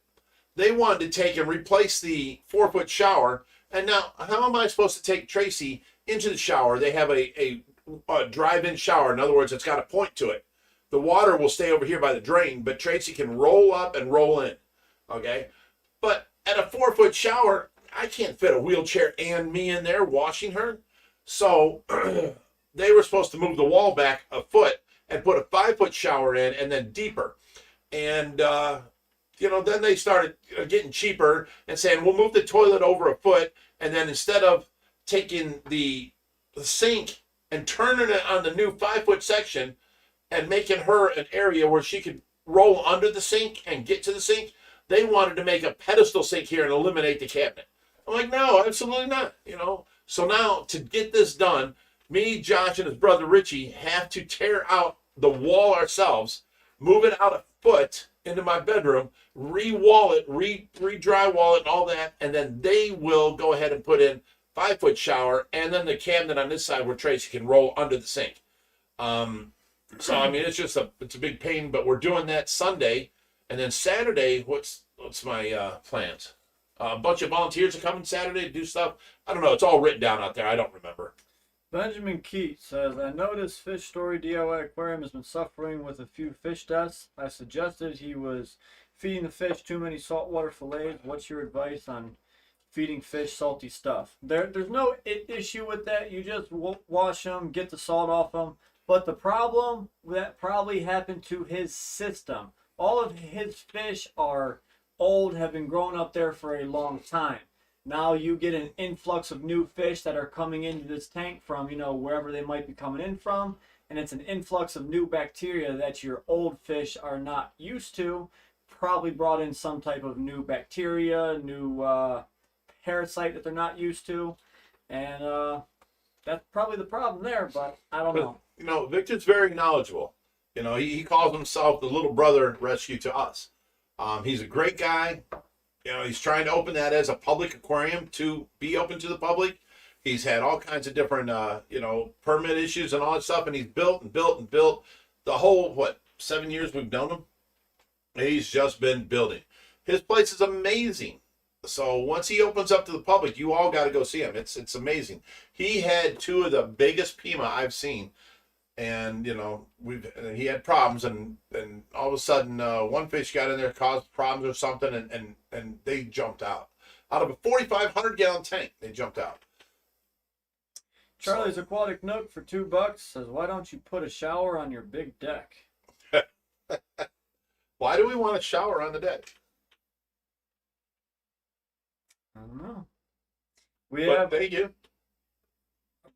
They wanted to take and replace the 4-foot shower. And now, how am I supposed to take Tracy into the shower? They have a drive-in shower. In other words, it's got a point to it. The water will stay over here by the drain, but Tracy can roll up and roll in. Okay? But at a 4-foot shower, I can't fit a wheelchair and me in there washing her. So they were supposed to move the wall back a foot and put a 5-foot shower in and then deeper. And, then they started getting cheaper and saying, we'll move the toilet over a foot. And then instead of taking the sink and turning it on the new 5-foot section and making her an area where she could roll under the sink and get to the sink, they wanted to make a pedestal sink here and eliminate the cabinet. I'm like, no, absolutely not. So now to get this done, me, Josh, and his brother Richie have to tear out the wall ourselves, move it out a foot into my bedroom, re-wall it, re-drywall it and all that, and then they will go ahead and put in 5-foot shower and then the cabinet on this side where Tracy can roll under the sink. So I mean, it's a big pain, but we're doing that Sunday, and then Saturday, what's my plans? A bunch of volunteers are coming Saturday to do stuff. I don't know. It's all written down out there. I don't remember. Benjamin Keats says, I noticed Fish Story DIY Aquarium has been suffering with a few fish deaths. I suggested he was feeding the fish too many saltwater fillets. What's your advice on feeding fish salty stuff? There's no issue with that. You just wash them, get the salt off them. But the problem that probably happened to his system, all of his fish are old, have been growing up there for a long time. Now you get an influx of new fish that are coming into this tank from, wherever they might be coming in from. and it's an influx of new bacteria that your old fish are not used to. Probably brought in some type of new bacteria, new parasite that they're not used to, and that's probably the problem there. But I don't know. You know, Victor's very knowledgeable. You know, he calls himself the little brother rescue to us. He's a great guy. You know, he's trying to open that as a public aquarium to be open to the public. He's had all kinds of different, permit issues and all that stuff, and he's built and built and built. The whole, 7 years we've known him? He's just been building. His place is amazing. So once he opens up to the public, you all got to go see him. It's amazing. He had two of the biggest Pima I've seen, and he had problems, and all of a sudden one fish got in there, caused problems or something, and they jumped out of a 4,500 gallon tank. They jumped out. Charlie's Aquatic Nook for $2 says, "Why don't you put a shower on your big deck?" Why do we want a shower on the deck? I don't know. Thank you.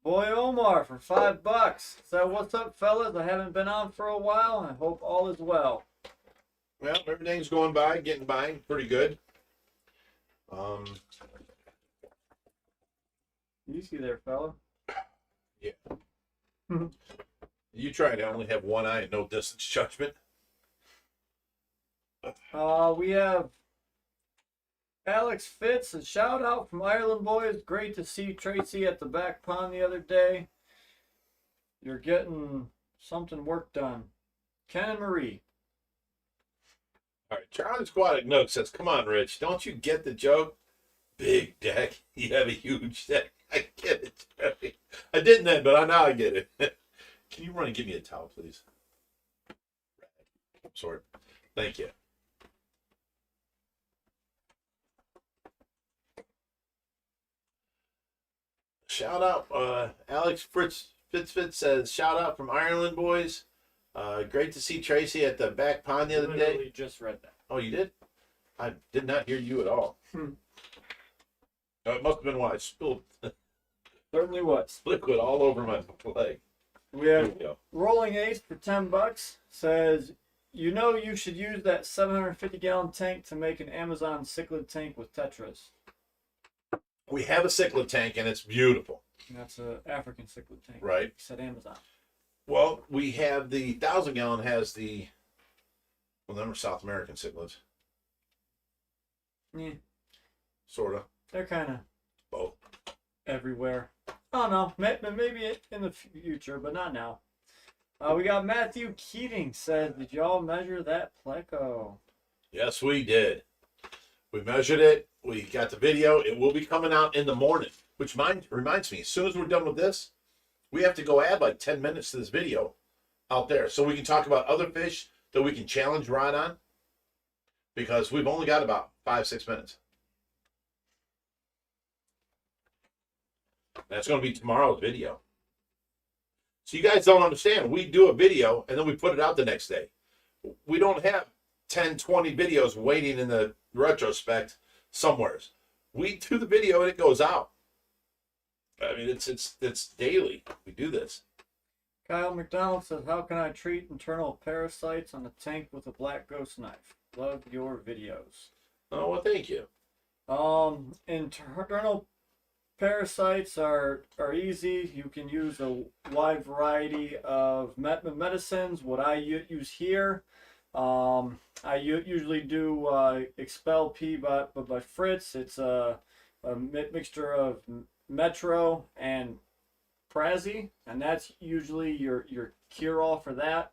Boy Omar for $5. So what's up, fellas? I haven't been on for a while. I hope all is well. Well, everything's going by, getting by, pretty good. Easy there, fella. Yeah. You try to only have one eye and no distance judgment. We have Alex Fitz, a shout out from Ireland Boys. Great to see Tracy at the back pond the other day. You're getting something work done. Ken and Marie. All right, Charlie's Aquatic Nook says, "Come on, Rich, don't you get the joke? Big deck. You have a huge deck. I get it, Charlie. I didn't then, but now I get it." Can you run and give me a towel, please? Sorry. Thank you. Shout out, Alex Fitz says, "Shout out from Ireland Boys. Great to see Tracy at the back pond the other day." Just read that. Oh, you did? I did not hear you at all. It must have been why I spilled Certainly was. liquid all over my leg. We have Rolling Ace for $10. Says, you should use that 750 gallon tank to make an Amazon cichlid tank with tetras. We have a cichlid tank, and it's beautiful. And that's an African cichlid tank. Right. You said Amazon. Well, we have the 1,000 gallon has the, them are South American cichlids. Yeah. Sort of. They're kind of Both. everywhere. I don't know. Maybe in the future, but not now. We got Matthew Keating says, "Did y'all measure that pleco?" Yes, we did. We measured it. We got the video. It will be coming out in the morning, which reminds me, as soon as we're done with this, we have to go add like 10 minutes to this video out there so we can talk about other fish that we can challenge Rod on, because we've only got about 5-6 minutes. That's going to be tomorrow's video. So you guys don't understand. We do a video and then we put it out the next day. We don't have 10, 20 videos waiting in the retrospect somewheres. We do the video and it goes out. I mean, it's daily. We do this. Kyle McDonald says, "How can I treat internal parasites on a tank with a black ghost knife? Love your videos." Oh, well, thank you. Internal parasites are easy. You can use a wide variety of medicines. What I use here, I usually do Expel P by Fritz. It's a mixture of Metro and Prazi, and that's usually your cure-all for that.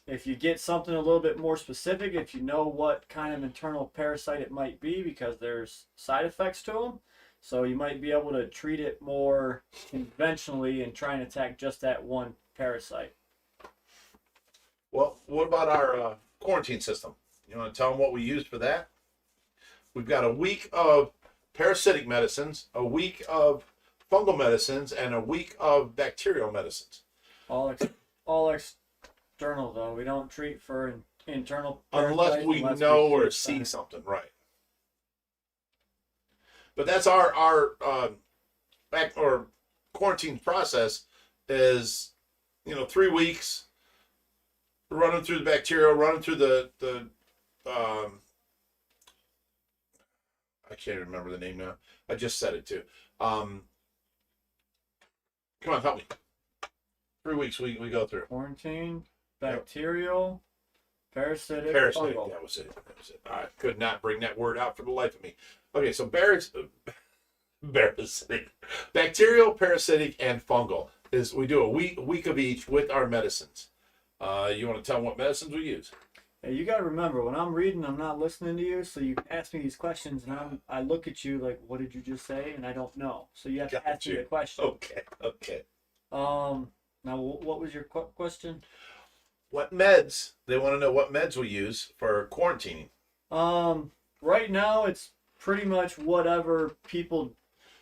If you get something a little bit more specific, if you know what kind of internal parasite it might be, because there's side effects to them, so you might be able to treat it more conventionally and try and attack just that one parasite. Well, what about our quarantine system? You want to tell them what we used for that? We've got a week of parasitic medicines, a week of fungal medicines, and a week of bacterial medicines. All external, though. We don't treat for internal unless we know or see something, right? But that's our quarantine process is, 3 weeks, running through the bacteria, running through the I can't remember the name now. I just said it too. Come on, help me. 3 weeks we go through. Quarantine, bacterial, parasitic, Parasitic. fungal. That was it. I could not bring that word out for the life of me. Okay, so parasitic, bacterial, parasitic, and fungal is we do a week of each with our medicines. You want to tell them what medicines we use? Hey, you got to remember, when I'm reading, I'm not listening to you, so you ask me these questions, and I look at you like, what did you just say? And I don't know. So you have to ask me the question. Okay. Now, what was your question? What meds? They want to know what meds we use for quarantining. Right now, it's pretty much whatever people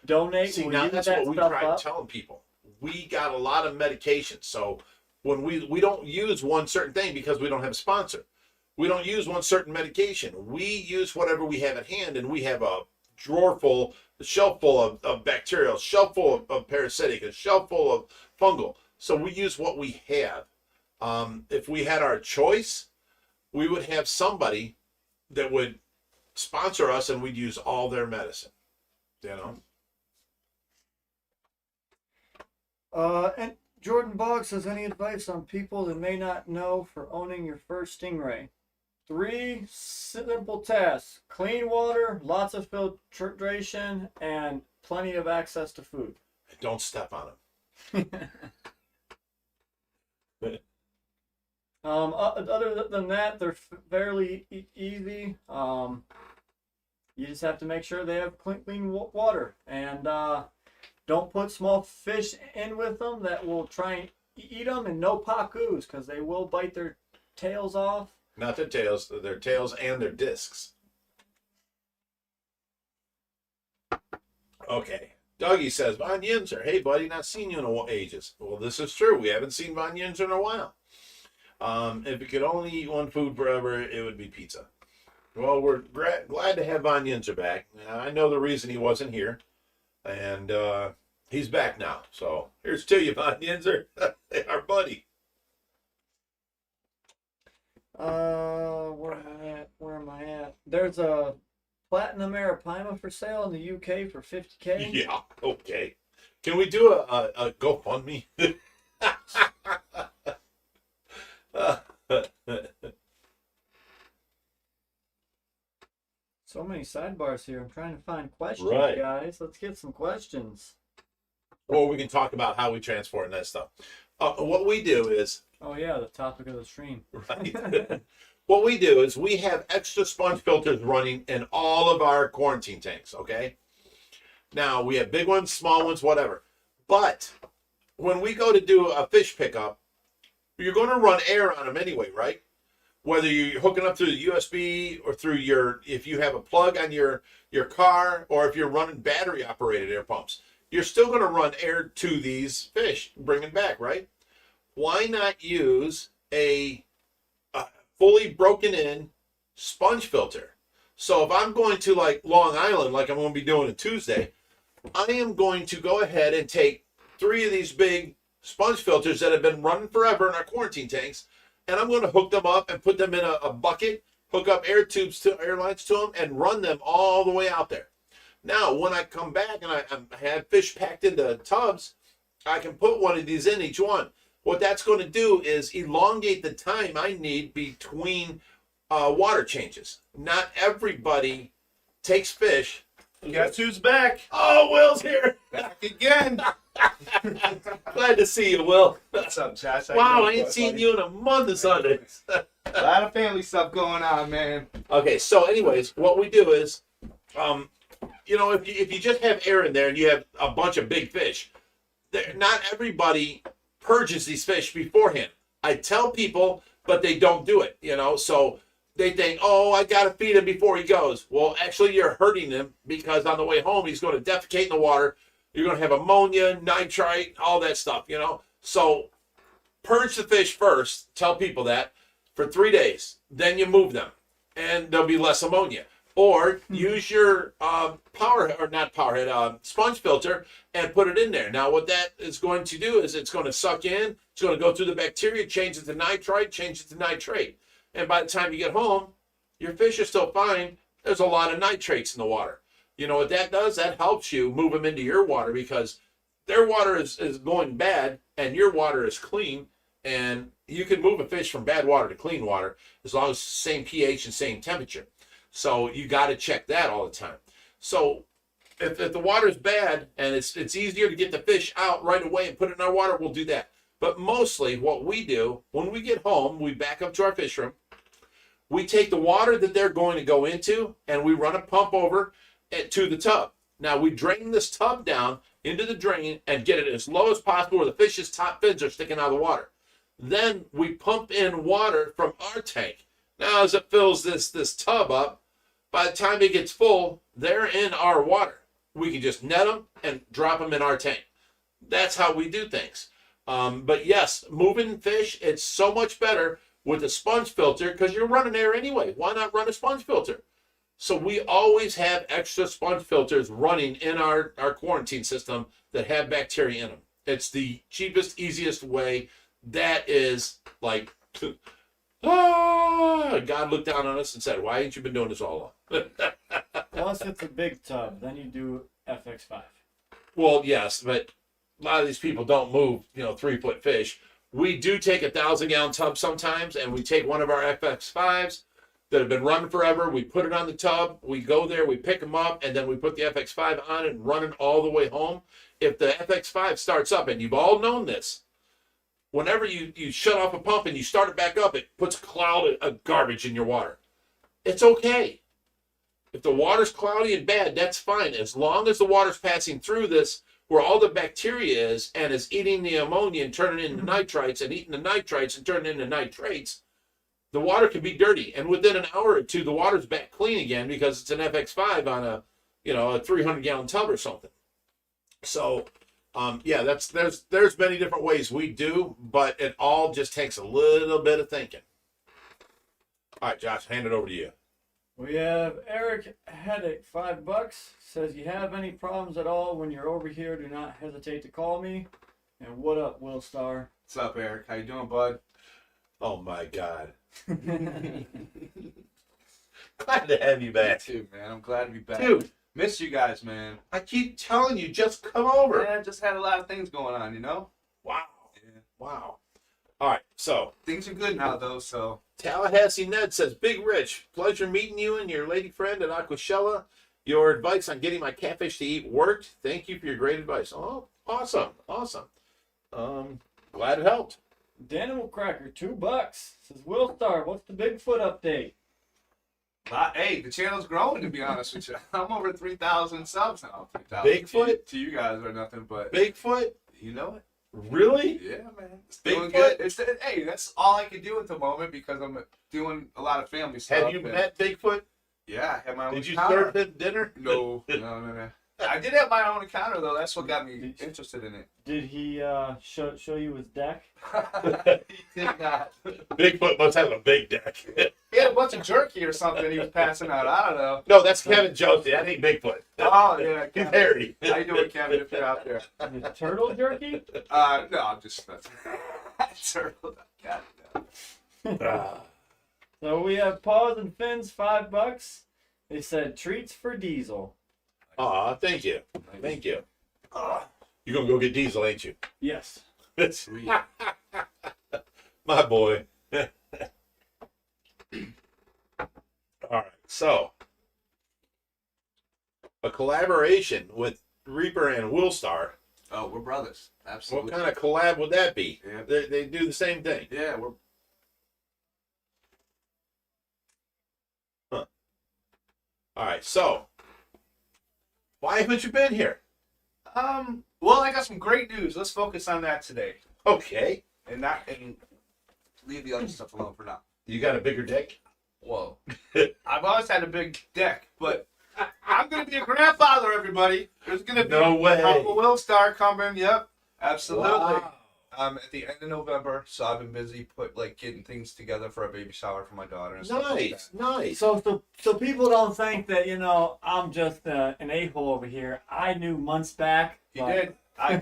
donate. See, We'll now use that's that what we stuff try up. telling people. We got a lot of medication, so when we don't use one certain thing because we don't have a sponsor. We don't use one certain medication. We use whatever we have at hand, and we have a shelf full of bacterial, shelf full of parasitic, a shelf full of fungal. So we use what we have. If we had our choice, we would have somebody that would sponsor us, and we'd use all their medicine. And Jordan Bogg says, any advice on people that may not know for owning your first stingray? 3 simple tasks: clean water, lots of filtration, and plenty of access to food. Don't step on them. Other than that, they're fairly easy. You just have to make sure they have clean water, and don't put small fish in with them that will try and eat them, and no pacus, because they will bite their tails off. Not their tails and their discs. Okay. Dougie says, Von Yinzer, hey buddy, not seen you in ages. Well, this is true. We haven't seen Von Yinzer in a while. If you could only eat one food forever, it would be pizza. Well, we're glad to have Von Yinzer back. I know the reason he wasn't here. And he's back now. So here's to you, Von Yinzer, our buddy. Where am I at? There's a Platinum Arapaima for sale in the UK for $50K. Yeah, okay. Can we do a GoFundMe? So many sidebars here. I'm trying to find questions, Right. guys. Let's get some questions. Or we can talk about how we transport and that stuff. What we do is, Oh yeah, the topic of the stream. right? What we do is we have extra sponge filters running in all of our quarantine tanks, okay? Now, we have big ones, small ones, whatever. But when we go to do a fish pickup, you're going to run air on them anyway, right? Whether you're hooking up through the USB or through if you have a plug on your car, or if you're running battery operated air pumps, you're still going to run air to these fish, bring them back, right? Why not use a fully broken in sponge filter? So if I'm going to like Long Island, like I'm going to be doing on Tuesday, I am going to go ahead and take 3 of these big sponge filters that have been running forever in our quarantine tanks, and I'm going to hook them up and put them in a bucket, hook up air lines to them, and run them all the way out there. Now, when I come back and I have fish packed into tubs, I can put one of these in each one. What that's going to do is elongate the time I need between water changes. Not everybody takes fish. Guess who's back? Oh, Will's here. Back again. Glad to see you, Will. What's up, Josh? Wow, I ain't seen you in a month of Sundays. A lot of family stuff going on, man. Okay, so anyways, what we do is, if you just have air in there and you have a bunch of big fish, not everybody purges these fish beforehand. I tell people, but they don't do it, so they think, oh, I got to feed him before he goes. Well, actually, you're hurting him, because on the way home, he's going to defecate in the water. You're going to have ammonia, nitrite, all that stuff, So purge the fish first. Tell people that for 3 days. Then you move them, and there'll be less ammonia. Or use your sponge filter and put it in there. Now, what that is going to do is it's going to suck in, it's going to go through the bacteria, change it to nitrite, change it to nitrate. And by the time you get home, your fish are still fine. There's a lot of nitrates in the water. You know what that does? That helps you move them into your water because their water is going bad and your water is clean. And you can move a fish from bad water to clean water as long as it's the same pH and same temperature. So you got to check that all the time. So if the water is bad and it's easier to get the fish out right away and put it in our water, we'll do that. But mostly what we do, when we get home, we back up to our fish room. We take the water that they're going to go into and we run a pump over to the tub. Now we drain this tub down into the drain and get it as low as possible where the fish's top fins are sticking out of the water. Then we pump in water from our tank. Now as it fills this tub up, by the time it gets full, they're in our water. We can just net them and drop them in our tank. That's how we do things. But yes, moving fish, it's so much better with a sponge filter because you're running air anyway. Why not run a sponge filter? So we always have extra sponge filters running in our quarantine system that have bacteria in them. It's the cheapest, easiest way. That is like, God looked down on us and said, why ain't you been doing this all along? Plus, it's a big tub. Then you do FX5. Well, yes, but a lot of these people don't move, 3-foot fish. We do take 1,000-gallon tub sometimes, and we take one of our FX5s that have been running forever. We put it on the tub. We go there, we pick them up, and then we put the FX5 on it and run it all the way home. If the FX5 starts up, and you've all known this, whenever you shut off a pump and you start it back up, it puts a cloud of garbage in your water. It's okay. If the water's cloudy and bad, that's fine. As long as the water's passing through this where all the bacteria is and is eating the ammonia and turning it into nitrites and eating the nitrites and turning it into nitrates, the water can be dirty. And within an hour or two, the water's back clean again because it's an FX5 on a 300-gallon tub or something. So, there's many different ways we do, but it all just takes a little bit of thinking. All right, Josh, hand it over to you. We have Eric Headache, $5. Says, you have any problems at all when you're over here, do not hesitate to call me. And what up, Will Star? What's up, Eric? How you doing, bud? Oh my God. Glad to have you back. Me too, man. I'm glad to be back. Dude, Miss you guys, man. I keep telling you, just come over. Yeah, just had a lot of things going on, Wow. Yeah. Wow. All right, so Things are good now, though, so. Tallahassee Ned says, Big Rich, pleasure meeting you and your lady friend at Aquashella. Your advice on getting my catfish to eat worked. Thank you for your great advice. Oh, awesome. Glad it helped. Danimal Cracker, $2. Says, Will Star, what's the Bigfoot update? Hey, the channel's growing, to be honest with you. I'm over 3,000 subs now. 3,000. Bigfoot? To you guys are nothing, but. Bigfoot? You know it. Really? Yeah, man. It's Bigfoot? doing good. Hey, that's all I can do at the moment because I'm doing a lot of family stuff. Have you met Bigfoot? Yeah, I had my own Did you encounter. serve him dinner? No. I did have my own encounter, though. That's what got me interested in it. Did he show you his deck? He did not. Bigfoot must have a big deck. He had a bunch of jerky or something he was passing out. I don't know. No, that's Kevin Josie. That ain't Bigfoot. Oh, yeah. He's Kevin. hairy. How you doing, Kevin, if you're out there? The turtle jerky? No, I'm just... Turtle. God, no. Ah. So we have Paws and Fins, $5. They said treats for Diesel. Aw, thank you. Thank you. You're going to go get Diesel, ain't you? Yes. My boy. All right, so a collaboration with Reaper and Willstar. Oh, we're brothers. Absolutely. What kind of collab would that be? Yeah. They do the same thing. Yeah, we're... Huh. All right, so why haven't you been here? Well, I got some great news. Let's focus on that today. Okay. And leave the other stuff alone for now. You got a bigger dick? Whoa. I've always had a big deck, but I'm going to be a grandfather, everybody. There's going to be No way. a Will Star coming. Yep. Absolutely. Wow. at the end of November, so I've been busy getting things together for a baby shower for my daughter and stuff like Nice, that. nice. So people don't think that I'm just an a-hole over here. I knew months back. He did. I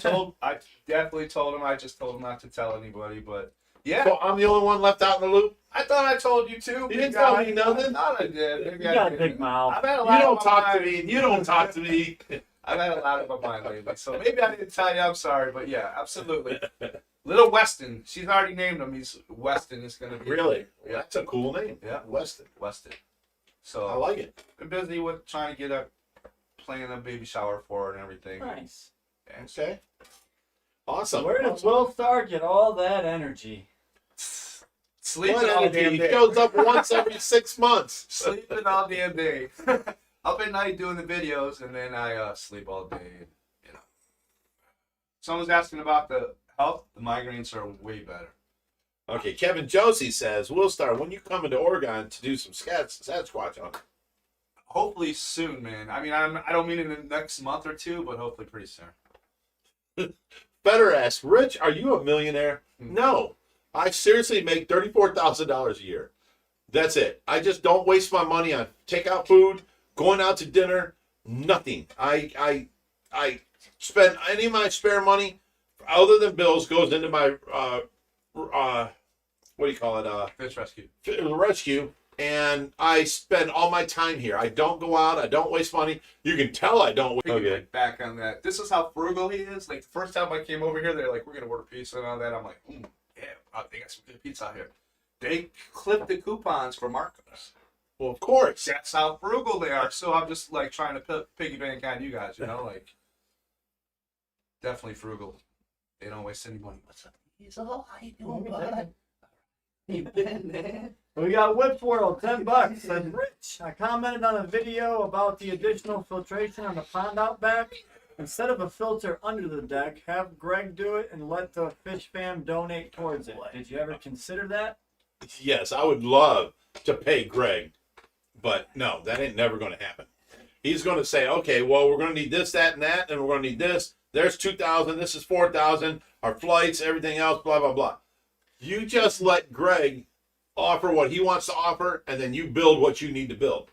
definitely told him. I just told him not to tell anybody, but yeah. So I'm the only one left out in the loop. I thought I told you too. You didn't tell me nothing. I thought I did. Maybe You I got a didn't. big mouth. I've had a You lot don't on my talk to mind. me. You don't talk to me. I've had a lot on my mind lately, so maybe I didn't tell you. I'm sorry, but yeah, absolutely. Little Weston. She's already named him. He's Weston. Is going to be Really? Yeah, That's a cool name. Yeah. Weston. Weston. So I like it. been busy with trying to get planning a baby shower for her and everything. Nice. And so Okay. Awesome. Where does Will Star get all that energy? sleeping What all energy? damn He day. shows up once every 6 months. Sleeping all damn day. Up at night doing the videos, and then I sleep all day. And, someone's asking about the health. The migraines are way better. Okay, Kevin Josie says, Will Star, when you come into Oregon to do some Sasquatch hunting? Hopefully soon, man. I mean, I don't mean in the next month or two, but hopefully pretty soon. Better ask, Rich, are you a millionaire? Hmm. No. I seriously make $34,000 a year. That's it. I just don't waste my money on takeout food, going out to dinner, nothing. I spend any of my spare money, other than bills, goes into my, what do you call it? Fish rescue. Rescue. And I spend all my time here. I don't go out. I don't waste money. You can tell I don't waste. Piggyback back on that. This is how frugal he is. Like the first time I came over here, they're like, "We're gonna order pizza and all that." I'm like, yeah, they got some good pizza out here." They clip the coupons for Marcos. Well, of course. That's how frugal they are. So I'm just like trying to piggyback on you guys, like definitely frugal. They don't waste any money. What's up? How you doing, bud? You been, man? We got Whips World, $10. Says Rich, I commented on a video about the additional filtration on the pond out back. Instead of a filter under the deck, have Greg do it and let the fish fam donate towards it. Did you ever consider that? Yes, I would love to pay Greg, but no, that ain't never going to happen. He's going to say, okay, well, we're going to need this, that, and that, and we're going to need this. There's 2,000. This is 4,000. Our flights, everything else, blah, blah, blah. You just let Greg offer what he wants to offer, and then you build what you need to build.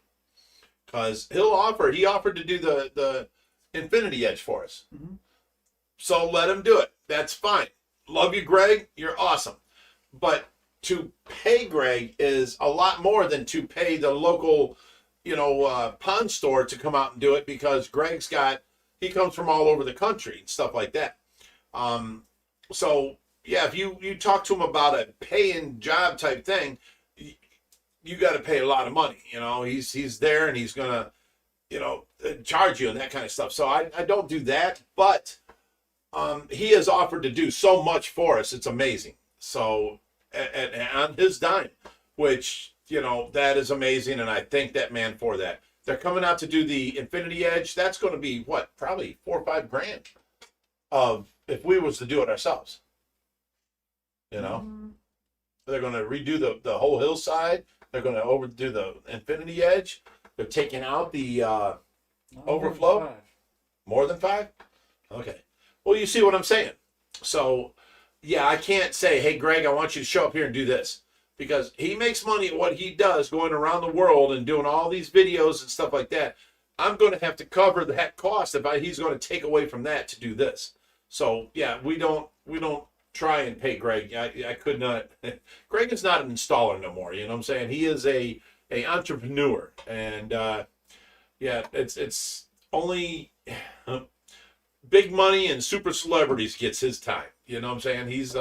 Because he offered to do the Infinity Edge for us. Mhm. So let him do it. That's fine. Love you, Greg. You're awesome. But to pay Greg is a lot more than to pay the local, pond store to come out and do it, because he comes from all over the country and stuff like that. So yeah, if you talk to him about a paying job type thing, you got to pay a lot of money. He's there and he's gonna, charge you and that kind of stuff. So I don't do that, but he has offered to do so much for us. It's amazing. So and on his dime, which that is amazing, and I thank that man for that. They're coming out to do the Infinity Edge. That's going to be what, probably $4 or $5 grand if we was to do it ourselves. They're going to redo the whole hillside. They're going to overdo the Infinity Edge. They're taking out the overflow. More than 5? Okay. Well, you see what I'm saying. So, yeah, I can't say, hey, Greg, I want you to show up here and do this. Because he makes money at what he does, going around the world and doing all these videos and stuff like that. I'm going to have to cover that cost if he's going to take away from that to do this. So, yeah, we don't try and pay Greg. I could not. Greg is not an installer no more. You know what I'm saying? He is a entrepreneur, and yeah, it's only big money and super celebrities gets his time. You know what I'm saying? He's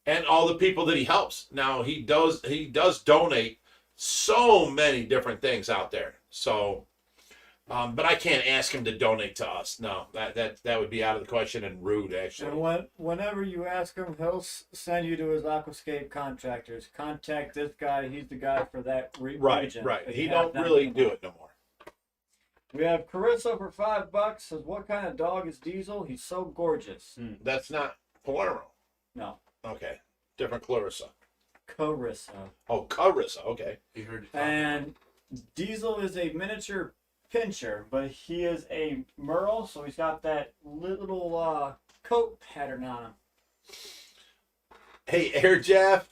and all the people that he helps. Now he does donate so many different things out there. So. But I can't ask him to donate to us. No, that would be out of the question and rude, actually. And whenever you ask him, he'll send you to his aquascape contractors. Contact this guy. He's the guy for that region. Right. He don't really do it no more. We have Carissa for $5. Says, what kind of dog is Diesel? He's so gorgeous. That's not Palermo. No. Okay. Different Clarissa. Carissa. Oh, Carissa. Okay. You heard it. And Diesel is a miniature pincher, but he is a merle, so he's got that little coat pattern on him. Hey, Air Jeff.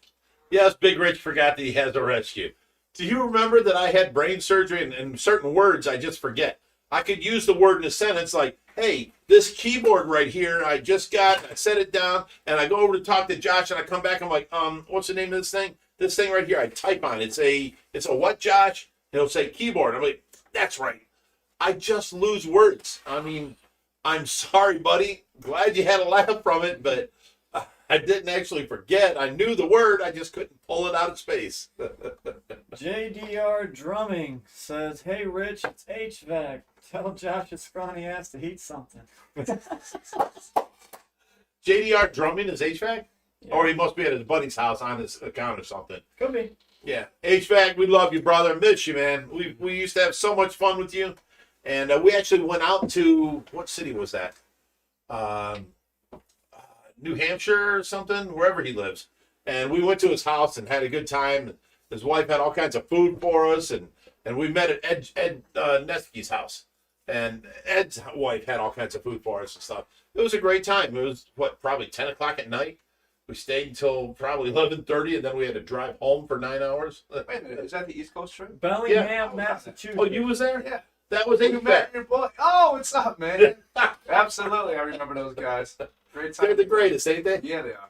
Yes, Big Rich forgot that he has a rescue. Do you remember that I had brain surgery and certain words I just forget? I could use the word in a sentence like, hey, this keyboard right here, I just got, I set it down, and I go over to talk to Josh, and I come back, I'm like, what's the name of this thing? This thing right here, I type on it. It's a what, Josh? It'll say keyboard. I'm like, that's right. I just lose words. I mean, I'm sorry, buddy. Glad you had a laugh from it, but I didn't actually forget. I knew the word. I just couldn't pull it out of space. JDR Drumming says, hey, Rich, it's HVAC. Tell Josh's scrawny ass to heat something. JDR Drumming is HVAC? Yeah. Or he must be at his buddy's house on his account or something. Could be. Yeah. HVAC, we love you, brother. Miss you, man. We used to have so much fun with you. And we actually went out to, what city was that? New Hampshire or something, wherever he lives. And we went to his house and had a good time. His wife had all kinds of food for us. And we met at Ed Neske's house. And Ed's wife had all kinds of food for us and stuff. It was a great time. It was, probably 10 o'clock at night. We stayed until probably 11:30, and then we had to drive home for 9 hours. Wait a minute, is that the East Coast trip? Bellingham, Massachusetts. Oh, you was there? Yeah. That was You met HVAC. your boy. Oh, what's up, man? Absolutely, I remember those guys. Great time. They're the greatest, ain't they? Yeah, they are.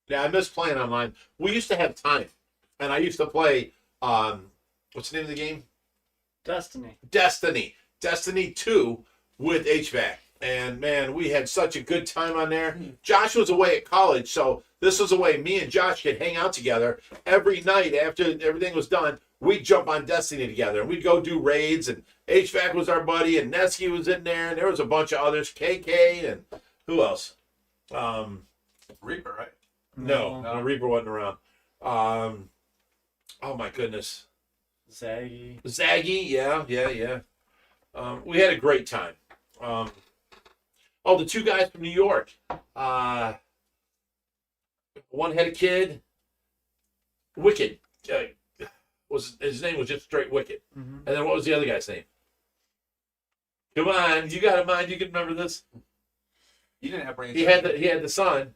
Yeah, I miss playing online. We used to have time, and I used to play. What's the name of the game? Destiny. Destiny 2 with HVAC. And man, we had such a good time on there. Josh was away at college, so this was a way me and Josh could hang out together every night after everything was done. We'd jump on Destiny together, and we'd go do raids. And HVAC was our buddy, and Nesky was in there, and there was a bunch of others, KK, and who else? Reaper, right? No, Reaper wasn't around. Oh my goodness. Zaggy, yeah. We had a great time. The two guys from New York. One had a kid. Wicked. His name was just straight Wicked. Mm-hmm. And then what was the other guy's name? Come on, you got a mind. You can remember this. You didn't have brain. He had the son.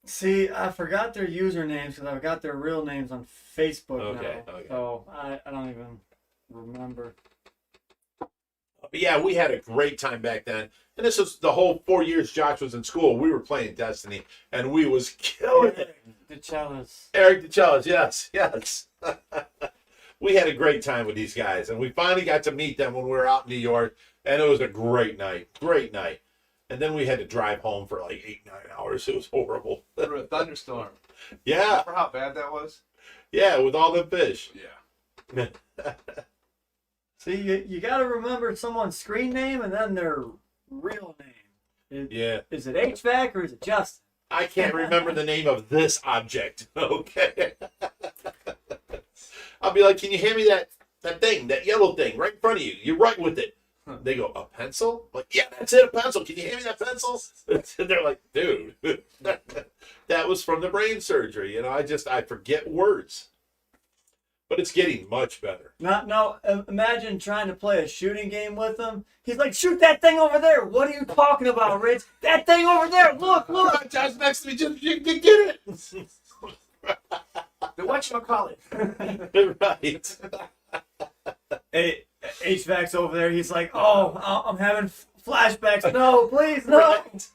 See, I forgot their usernames because I've got their real names on Facebook now. Okay. So I don't even remember. But yeah, we had a great time back then. And this was the whole 4 years Josh was in school. We were playing Destiny, and we was killing it. Eric DeChellis, yes. We had a great time with these guys, and we finally got to meet them when we were out in New York, and it was a great night. And then we had to drive home for like 8-9 hours. It was horrible. Through a thunderstorm. Yeah. Remember how bad that was? Yeah, with all the fish. Yeah. See, you got to remember someone's screen name and then their real name. Yeah. Is it HVAC or is it Justin? I can't remember the name of this object. Okay. I'll be like, can you hand me that thing, that yellow thing right in front of you? You write with it. They go, a pencil? I'm like, yeah, that's it, a pencil. Can you hand me that pencil? And they're like, dude, that was from the brain surgery. I forget words. But it's getting much better. No, imagine trying to play a shooting game with him. He's like, shoot that thing over there. What are you talking about, Rich? That thing over there. Look. Josh next to me, just get it. Then whatchamacallit? Right. Hey, HVAC's over there. He's like, oh, I'm having flashbacks. No, please, no. Right.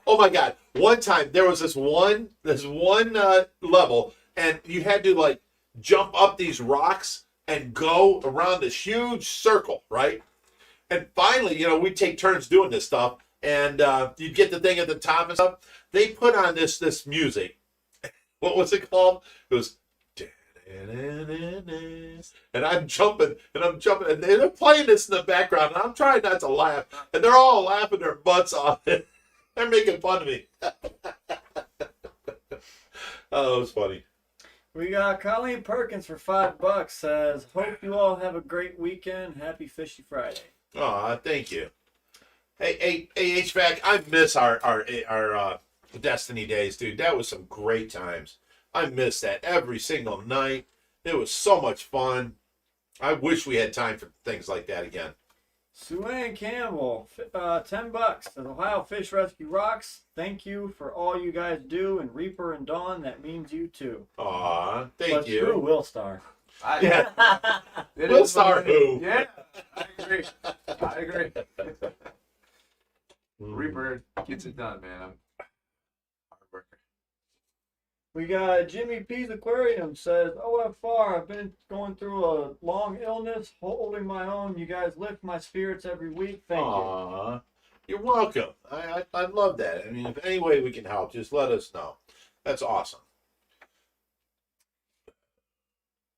Oh my God. One time there was this one level, and you had to like jump up these rocks and go around this huge circle, right? And finally, we'd take turns doing this stuff, and you'd get the thing at the top and stuff. They put on this music. What was it called? It was, and I'm jumping, and they're playing this in the background, and I'm trying not to laugh, and they're all laughing their butts off. They're making fun of me. Oh, it was funny. We got Colleen Perkins for $5. Says, hope you all have a great weekend. Happy Fishy Friday. Oh, thank you. Hey, HVAC, I miss our Destiny days, dude. That was some great times. I miss that every single night. It was so much fun. I wish we had time for things like that again. Sue-Ann Campbell, $10. Says Ohio Fish Rescue rocks. Thank you for all you guys do. And Reaper and Dawn, that means you too. Aw, thank But you. Screw Will Star. Yeah. It We'll is start what it is. who? Yeah, I agree. I agree. Reaper gets it done, man. I'm a hard worker. We got Jimmy P's Aquarium says, OFR, I've been going through a long illness, holding my own. You guys lift my spirits every week. Thank you. Aw, you're welcome. I love that. I mean, if any way we can help, just let us know. That's awesome.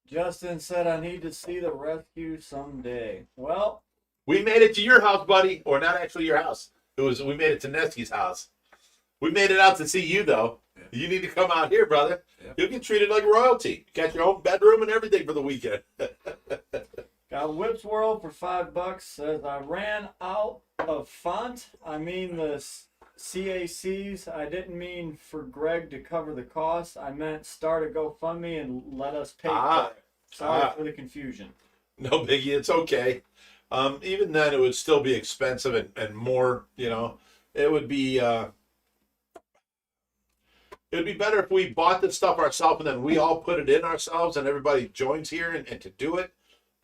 Justin said, I need to see the rescue someday. Well, We made it to your house, buddy, or not actually your house. We made it to Nesky's house. We made it out to see you, though. Yeah. You need to come out here, brother. Yeah. You'll get treated like royalty. You got your own bedroom and everything for the weekend. got Whips World for $5. Says, I ran out of font. I mean the CACs. I didn't mean for Greg to cover the cost. I meant start a GoFundMe and let us pay for it. Sorry for the confusion. No biggie. It's okay. Even then, it would still be expensive and more. It would be. It'd be better if we bought the stuff ourselves and then we all put it in ourselves and everybody joins here and to do it.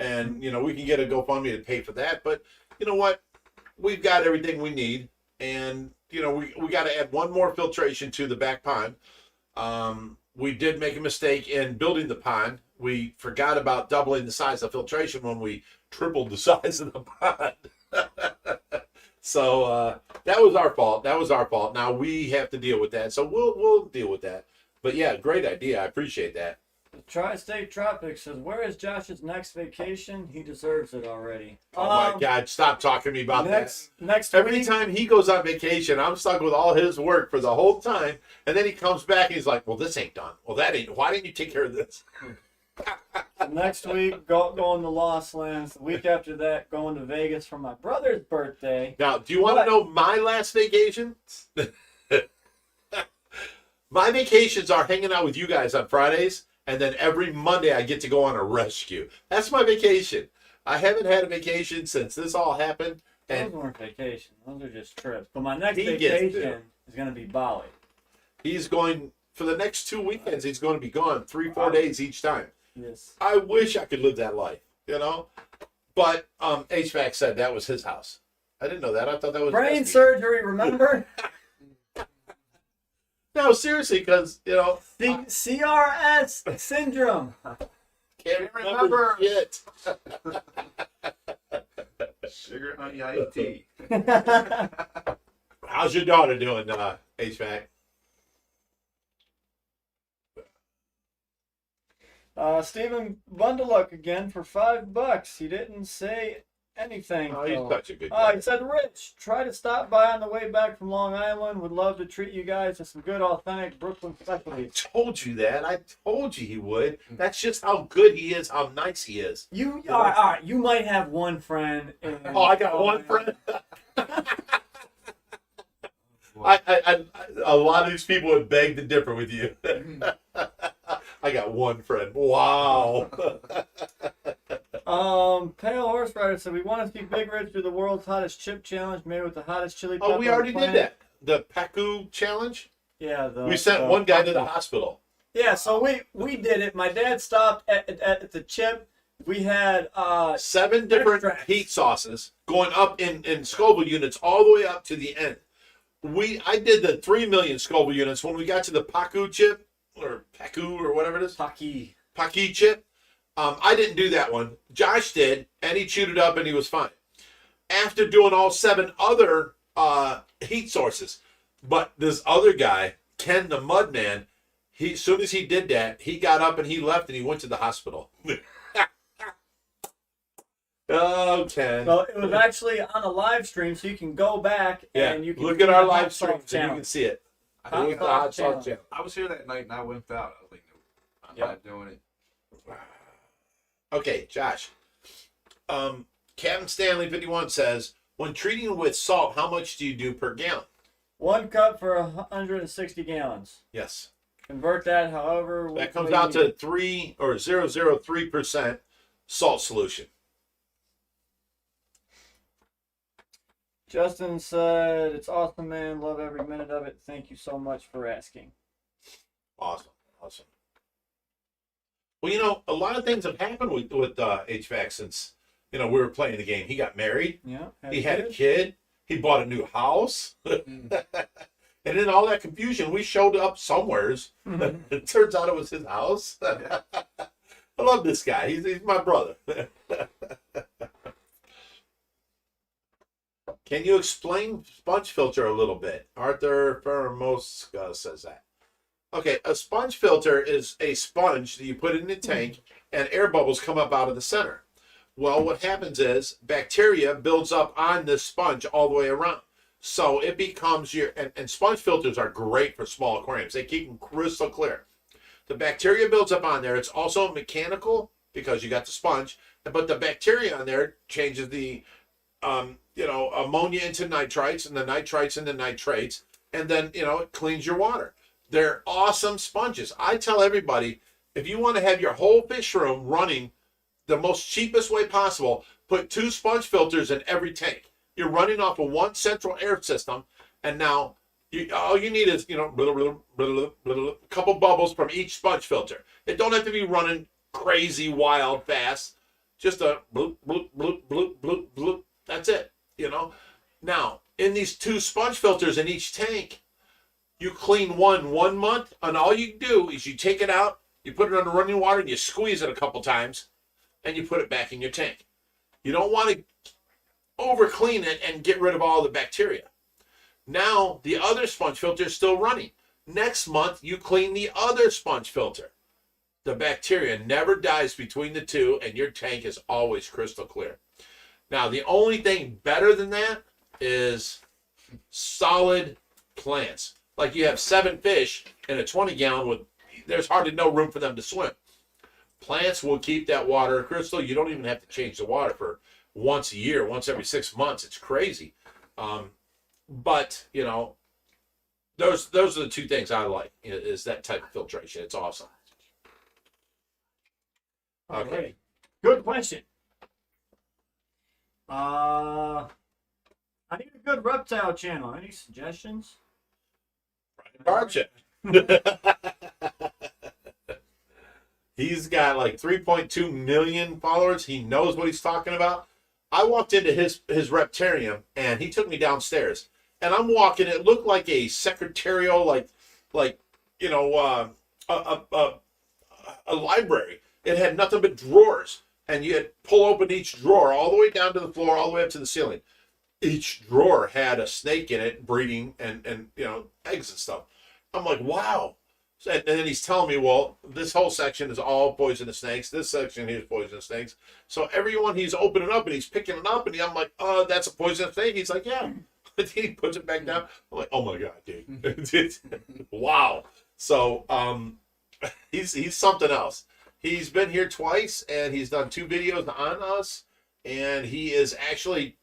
And, we can get a GoFundMe to pay for that. But you know what? We've got everything we need. And, we got to add one more filtration to the back pond. We did make a mistake in building the pond. We forgot about doubling the size of filtration when we tripled the size of the pond. So that was our fault. Now we have to deal with that. So we'll deal with that. But yeah, great idea. I appreciate that. The Tri-State Tropics says, where is Josh's next vacation? He deserves it already. Oh my God, stop talking to me about next that. Every week, time he goes on vacation, I'm stuck with all his work for the whole time. And then he comes back and he's like, well, this ain't done. Well, that ain't. Why didn't you take care of this? next week, going to Lost Lands. The week after that, going to Vegas for my brother's birthday. Now, do you want to know my last vacation? My vacations are hanging out with you guys on Fridays. And then every Monday I get to go on a rescue. That's my vacation. I haven't had a vacation since this all happened. And Those weren't vacations. Those are just trips. But my next He gets vacation is going to be Bali. he's going, for the next 2 weekends, he's going to be gone 3-4 days each time. Yes. I wish I could live that life, But HVAC said that was his house. I didn't know that. I thought that was Brain Nesby's. surgery, remember? No, seriously, because, The CRS syndrome. can't remember yet. Sugar honey iced tea. How's your daughter doing, HVAC? Stephen Bundeluck again for $5. He didn't say anything. Oh, he's though. such a good guy. He said, Rich, try to stop by on the way back from Long Island. Would love to treat you guys to some good, authentic Brooklyn I specialties. told you that. I told you he would. That's just how good he is, how nice he is. All right. You might have one friend. Oh, I got one friend. A lot of these people would beg to differ with you. I got one friend. Wow. Pale Horse Rider said, we want to see Big Rich do the world's hottest chip challenge made with the hottest chili pepper. Oh, we already did that. The Paku challenge. Yeah. We sent one guy to the hospital. Yeah, so we did it. My dad stopped at the chip. We had 7 different extracts. heat sauces going up in Scoville units all the way up to the end. I did the 3 million Scoville units. When we got to the Paku chip, or Paku, or whatever it is, Paki. Paki chip, I didn't do that one. Josh did, and he chewed it up, and he was fine. After doing all 7 other heat sources, but this other guy, Ken the Mudman, as soon as he did that, he got up and he left, and he went to the hospital. Oh, Ken. Well, it was actually on a live stream, so you can go back and you can look see at our the live hot sauce streams and you challenge. can see it. I Look think at the hot sauce challenge. challenge. I was here that night and I wimped out. I was like, I'm not doing it. Okay, Josh. Captain Stanley 51 says, when treating with salt, how much do you do per gallon? 1 cup for 160 gallons. Yes. Convert that however. That comes way out you to 3 or 0.003% salt solution. Justin said, "It's awesome, man. Love every minute of it. Thank you so much for asking." Awesome. Well, a lot of things have happened with HVAC since we were playing the game. He got married. Yeah. He had a kid. He bought a new house. And in all that confusion, we showed up somewheres. It turns out it was his house. I love this guy. He's my brother. Can you explain sponge filter a little bit? Arthur Fermoska says that. Okay, a sponge filter is a sponge that you put in the tank and air bubbles come up out of the center. Well, what happens is bacteria builds up on this sponge all the way around. So it becomes and sponge filters are great for small aquariums. They keep them crystal clear. The bacteria builds up on there. It's also mechanical because you got the sponge, but the bacteria on there changes the, ammonia into nitrites and the nitrites into nitrates. And then, it cleans your water. They're awesome sponges. I tell everybody, if you want to have your whole fish room running the most cheapest way possible, put 2 sponge filters in every tank. You're running off of one central air system, and now all you need is a couple bubbles from each sponge filter. It don't have to be running crazy, wild, fast. Just a bloop, bloop, bloop, bloop, bloop, bloop. That's it. Now in these 2 sponge filters in each tank, you clean one month, and all you do is you take it out, you put it under running water, and you squeeze it a couple times, and you put it back in your tank. You don't want to over clean it and get rid of all the bacteria. Now the other sponge filter is still running. Next month you clean the other sponge filter. The bacteria never dies between the 2, and your tank is always crystal clear. Now the only thing better than that is solid plants. Like you have 7 fish in a 20-gallon there's hardly no room for them to swim. Plants will keep that water crystal. You don't even have to change the water for once a year, once every 6 months. It's crazy. But those are the 2 things I like, is that type of filtration. It's awesome. Okay. Alrighty. Good question. I need a good reptile channel. Any suggestions? Archie. He's got like 3.2 million followers. He knows what he's talking about. I walked into his reptarium, and he took me downstairs, and I'm walking. It looked like a secretarial, a library. It had nothing but drawers, and you had to pull open each drawer all the way down to the floor, all the way up to the ceiling. Each drawer had a snake in it, breeding and eggs and stuff. I'm like, wow. And then he's telling me, well, this whole section is all poisonous snakes. This section here is poisonous snakes. So everyone he's opening up and he's picking it up, and I'm like, oh, that's a poisonous snake. He's like, yeah. He puts it back down. I'm like, oh my God, dude. Wow. So he's something else. He's been here twice, and he's done 2 videos on us, and he is actually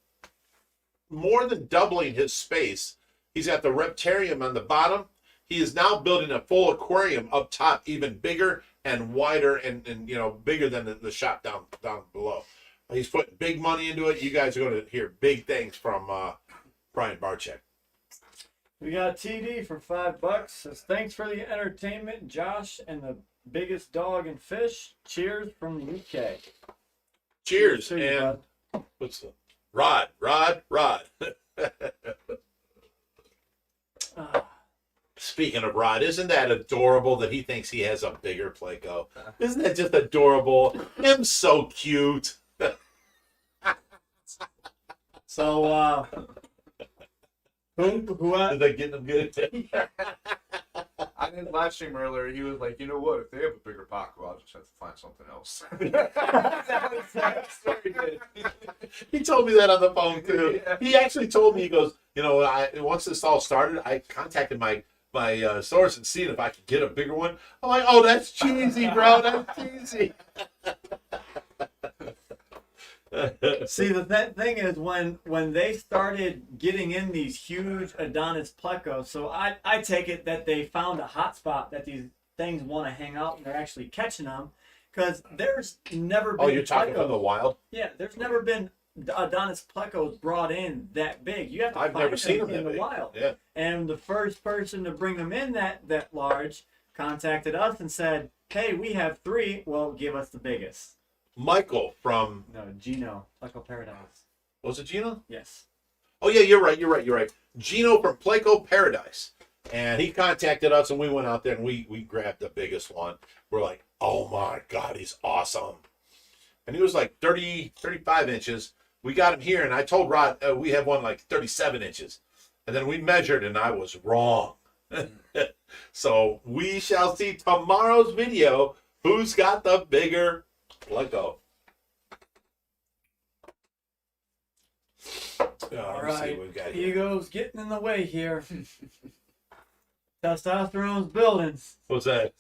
more than doubling his space. He's got the reptarium on the bottom. He is now building a full aquarium up top, even bigger and wider and bigger than the shop down below. He's putting big money into it. You guys are going to hear big things from Brian Barczyk. We got TD for $5. Says, thanks for the entertainment, Josh, and the biggest dog and fish. Cheers from the UK. Cheers. To you, And bud. what's the Rod. Speaking of Rod, isn't that adorable that he thinks he has a bigger Playco? Isn't that just adorable? Him so cute. So, who Did they get him good? I did live stream earlier. He was like, you know what? If they have a bigger Paco, I'll just have to find something else. He told me that on the phone too. Yeah. He actually told me, he goes, once this all started, I contacted my source and seeing if I could get a bigger one. I'm like, oh, that's cheesy, bro. That's cheesy. See, the thing is, when they started getting in these huge Adonis plecos, so I take it that they found a hot spot that these things want to hang out, and they're actually catching them, because there's never been. Oh, you're talking plecos. from the wild? Yeah, there's never been Adonis plecos brought in that big. You have to I've find never seen them them in that the big. wild. Yeah. And the first person to bring them in that large contacted us and said, "Hey, we have 3. Well, give us the biggest." Michael from, No, Gino, Pleco Paradise. was it Gino? Yes. Oh yeah, you're right. Gino from Placo Paradise. And he contacted us and we went out there and we grabbed the biggest one. We're like, oh my God, he's awesome. And he was like 30, 35 inches. We got him here and I told Rod we have one like 37 inches. And then we measured and I was wrong. So we shall see tomorrow's video who's got the bigger Pleco. All right. Ego's getting in the way here. Testosterone's building. What's that?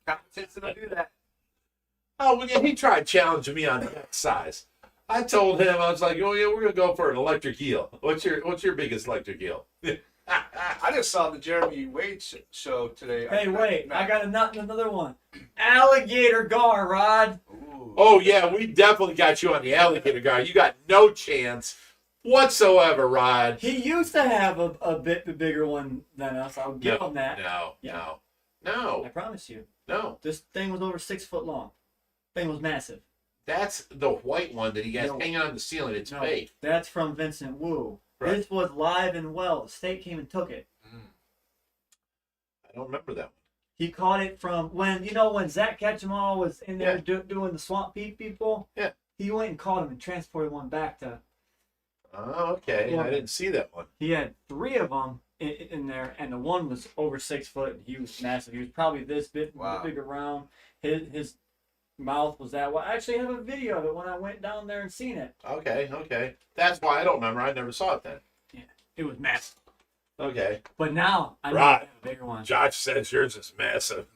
Competition to do that. Oh, well, yeah, he tried challenging me on that size. I told him, I was like, oh yeah, we're gonna go for an electric eel. What's your biggest electric eel? I just saw the Jeremy Wade show today. Hey, wait! I got another one. Alligator gar, Rod. Ooh. Oh yeah, we definitely got you on the alligator guy. You got no chance whatsoever, Rod. He used to have a bit bigger one than us. I'll give him that. No. I promise you. No. This thing was over 6 foot long. Thing was massive. That's the white one that he has No. hanging on the ceiling. It's No, fake. that's from Vincent Wu. Right. This was live and well. The state came and took it. I don't remember that one. He caught it from when Zach Ketchumall was in there doing the Swamp Pete people. Yeah. He went and caught him and transported one back to. Oh, okay. Yeah. I didn't see that one. He had 3 of them in there, and the one was over 6 foot. He was massive. He was probably this bit big around. His mouth was that way. I actually have a video of it when I went down there and seen it. Okay. That's why I don't remember. I never saw it then. Yeah, it was massive. Okay. But now I know Right. I have a bigger one. Josh says yours is massive.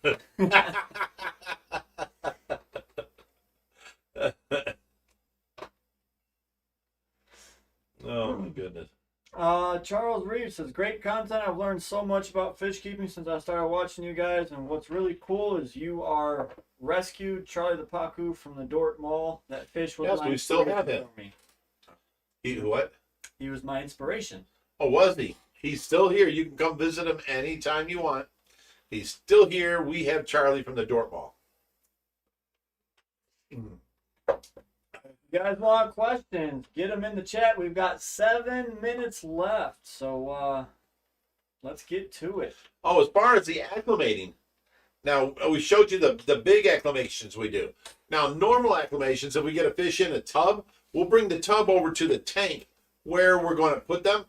Oh my goodness. Charles Reeves says, great content. I've learned so much about fish keeping since I started watching you guys. And what's really cool is you are rescued Charlie the Pacu from the Dort Mall. That fish was Yes, my we still have inspiration him. for me. He what? He was my inspiration. Oh, was he? He's still here. You can come visit him anytime you want. He's still here. We have Charlie from the Dort Mall. If you guys want questions, get them in the chat. We've got 7 minutes left. So let's get to it. Oh, as far as the acclimating, now we showed you the big acclimations we do. Now, normal acclimations, if we get a fish in a tub, we'll bring the tub over to the tank where we're going to put them.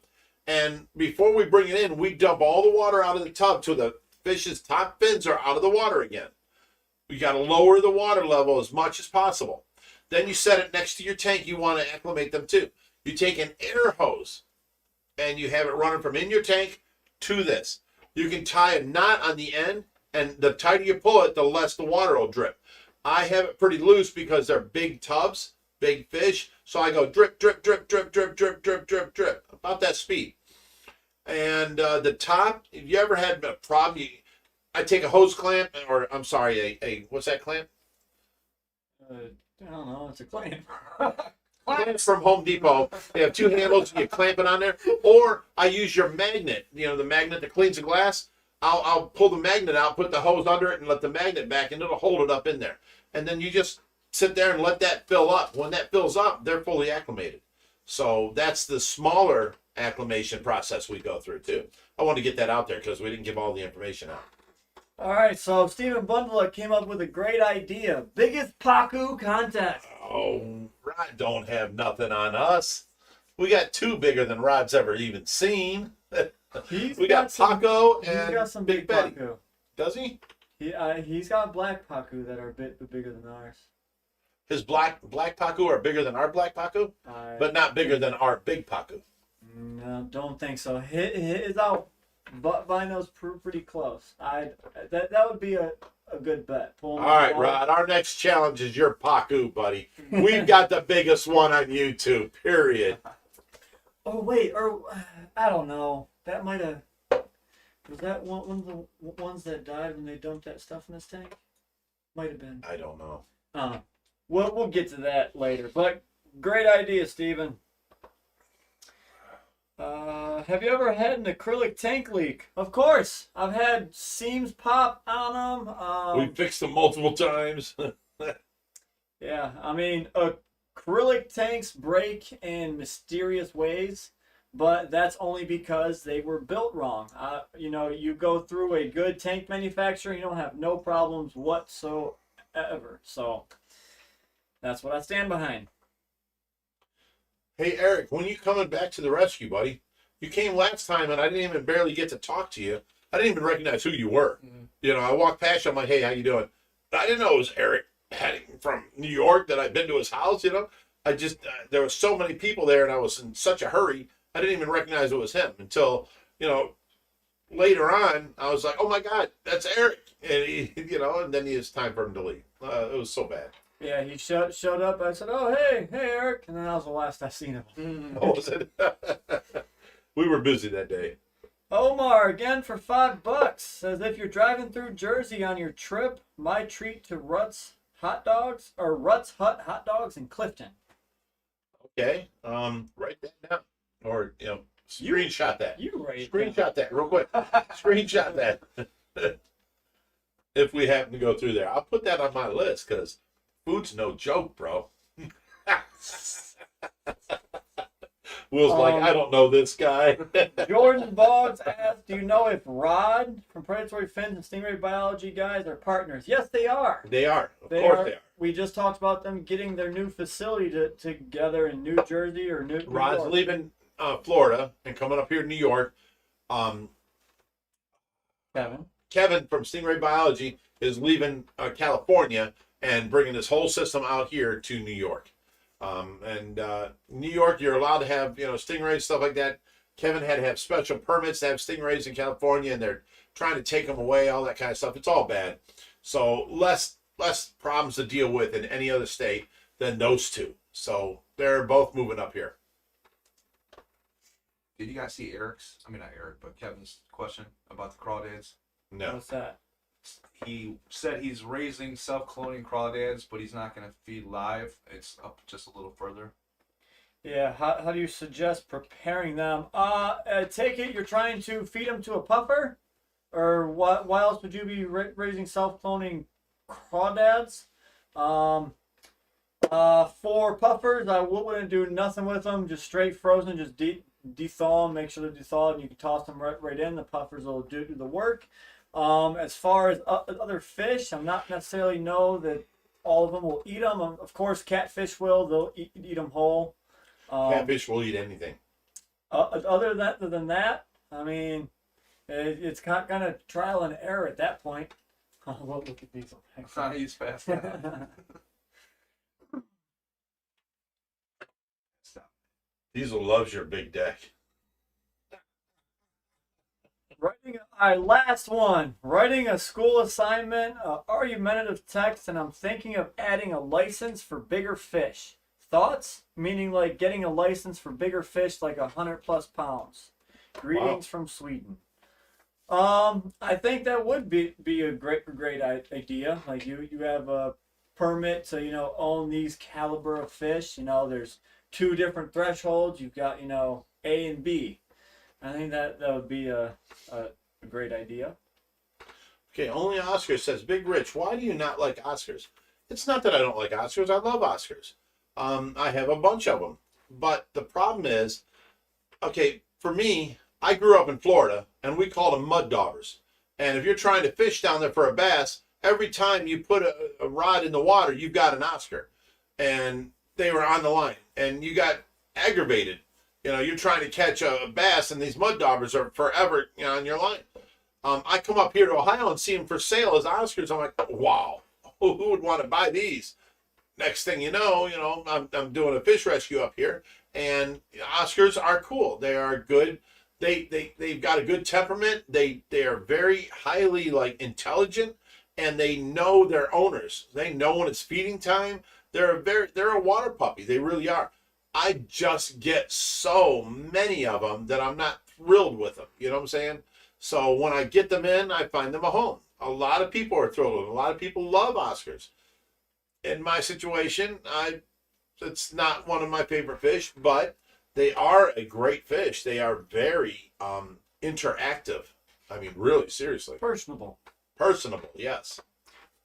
And before we bring it in, we dump all the water out of the tub till the fish's top fins are out of the water again. We got to lower the water level as much as possible. Then you set it next to your tank you want to acclimate them to. You take an air hose and you have it running from in your tank to this. You can tie a knot on the end, and the tighter you pull it, the less the water will drip. I have it pretty loose because they're big tubs, big fish. So I go drip, drip, drip, drip, drip, drip, drip, drip, drip, about that speed. And the top, if you ever had a problem, I take a hose clamp, or I'm sorry, a what's that clamp? I don't know. It's a clamp. Clamps from Home Depot. They have 2 handles, and you clamp it on there. Or I use your magnet, the magnet that cleans the glass. I'll pull the magnet out, put the hose under it, and let the magnet back, and it'll hold it up in there. And then you just sit there and let that fill up. When that fills up, they're fully acclimated. So that's the smaller acclimation process we go through too. I want to get that out there because we didn't give all the information out. All right, so Stephen Bundler came up with a great idea. Biggest Pacu contest. Oh, Rod don't have nothing on us. We got 2 bigger than Rod's ever even seen. We got Paco He's and got some Big Betty. Pacu. Does he? He's got black Pacu that are a bit bigger than ours. His black Pacu are bigger than our black Pacu, but not bigger than our big Pacu. No, don't think so. His out Vino's pretty close. That would be a good bet. All right, Rod. Our next challenge is your Pacu, buddy. We've got the biggest one on YouTube. Period. Oh wait, or I don't know. That might have. Was that one of the ones that died when they dumped that stuff in this tank? Might have been. I don't know. We'll get to that later. But Great idea, Steven. Have you ever had an acrylic tank leak? Of course. I've had seams pop on them. We fixed them multiple times. Yeah, I mean, acrylic tanks break in mysterious ways, but that's only because they were built wrong. You go through a good tank manufacturer, you don't have no problems whatsoever. So that's what I stand behind. Hey, Eric, when you coming back to the rescue, buddy? You came last time, and I didn't even barely get to talk to you. I didn't even recognize who you were. Mhm. I walked past you. I'm like, hey, how you doing? I didn't know it was Eric heading from New York, that I'd been to his house. I just, there were so many people there, and I was in such a hurry. I didn't even recognize it was him until, later on, I was like, oh my God, that's Eric. And and then it's time for him to leave. It was so bad. Yeah, he showed up. I said, "Oh, hey, Eric," and then that was the last I seen of him. What was it? We were busy that day. Omar again for $5 says, "If you're driving through Jersey on your trip, my treat to Rutt's Hut hot dogs in Clifton." Okay. Write that down, or screenshot that. You right? Screenshot that real quick. Screenshot that. If we happen to go through there, I'll put that on my list because food's no joke, bro. Will's like, I don't know this guy. Jordan Boggs asked, "Do you know if Rod from Predatory Fins and Stingray Biology guys are partners?" Yes, they are. They are. Of course they are. We just talked about them getting their new facility together in New Jersey or New Rod's York. leaving Florida and coming up here to New York. Kevin from Stingray Biology is leaving California and bringing this whole system out here to New York. New York, you're allowed to have, stingrays, stuff like that. Kevin had to have special permits to have stingrays in California, and they're trying to take them away, all that kind of stuff. It's all bad. So less problems to deal with in any other state than those two. So they're both moving up here. Did you guys see not Eric, but Kevin's question about the crawdads? No. What's that? He said he's raising self-cloning crawdads, but he's not going to feed live. It's up just a little further. Yeah, how do you suggest preparing them? Take it you're trying to feed them to a puffer? Or why else would you be raising self-cloning crawdads? For puffers, I wouldn't do nothing with them. Just straight frozen, just de-thaw them, make sure they're de-thawed, and you can toss them right in. The puffers will do the work. As far as other fish, I'm not necessarily know that all of them will eat them. Of course, catfish will. They'll eat them whole. Catfish will eat anything. Other than that, I mean, it's kind of trial and error at that point. Well, look at these. He's fast. Diesel loves your big deck. Last one. Writing a school assignment, argumentative text, and I'm thinking of adding a license for bigger fish. Thoughts? Meaning like getting a license for bigger fish, like 100+ pounds. Greetings from Sweden. I think that would be a great idea. Like you have a permit to own these caliber of fish. There's 2 different thresholds. You've got A and B. I think that would be a great idea. Okay, only Oscar says, Big Rich, why do you not like Oscars? It's not that I don't like Oscars. I love Oscars. I have a bunch of them. But the problem is, okay, for me, I grew up in Florida, and we called them mud daubers. And if you're trying to fish down there for a bass, every time you put a rod in the water, you've got an Oscar. And they were on the line, and you got aggravated. You're trying to catch a bass, and these mud daubers are forever on your line. I come up here to Ohio and see them for sale as Oscars. I'm like, wow, who would want to buy these? Next thing you know, I'm doing a fish rescue up here, and Oscars are cool. They are good. They've got a good temperament. They are very highly intelligent, and they know their owners. They know when it's feeding time. They're a water puppy. They really are. I just get so many of them that I'm not thrilled with them. You know what I'm saying? So when I get them in, I find them a home. A lot of people are thrilled with them. A lot of people love Oscars. In my situation, I it's not one of my favorite fish, but they are a great fish. They are very interactive. I mean, really, seriously. Personable. Personable, yes.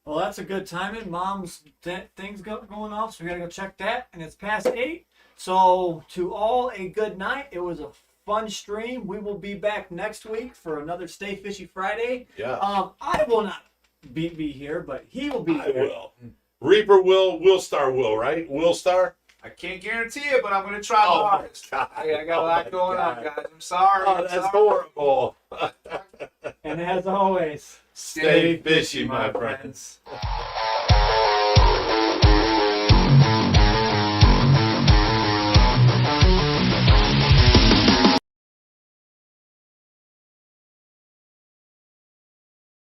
Well, that's a good timing. Mom's things going off, so we gotta go check that. And it's past 8. So to all a good night. It was a fun stream. We will be back next week for another Stay Fishy Friday. Yeah. I will not be here, but he will be I here. will. Reaper will Star will, right? Will Star? I can't guarantee it, but I'm gonna try my hardest. God. I got a lot going on, guys. I'm sorry. Oh, I'm that's sorry. horrible. And as always, Stay fishy, my friends.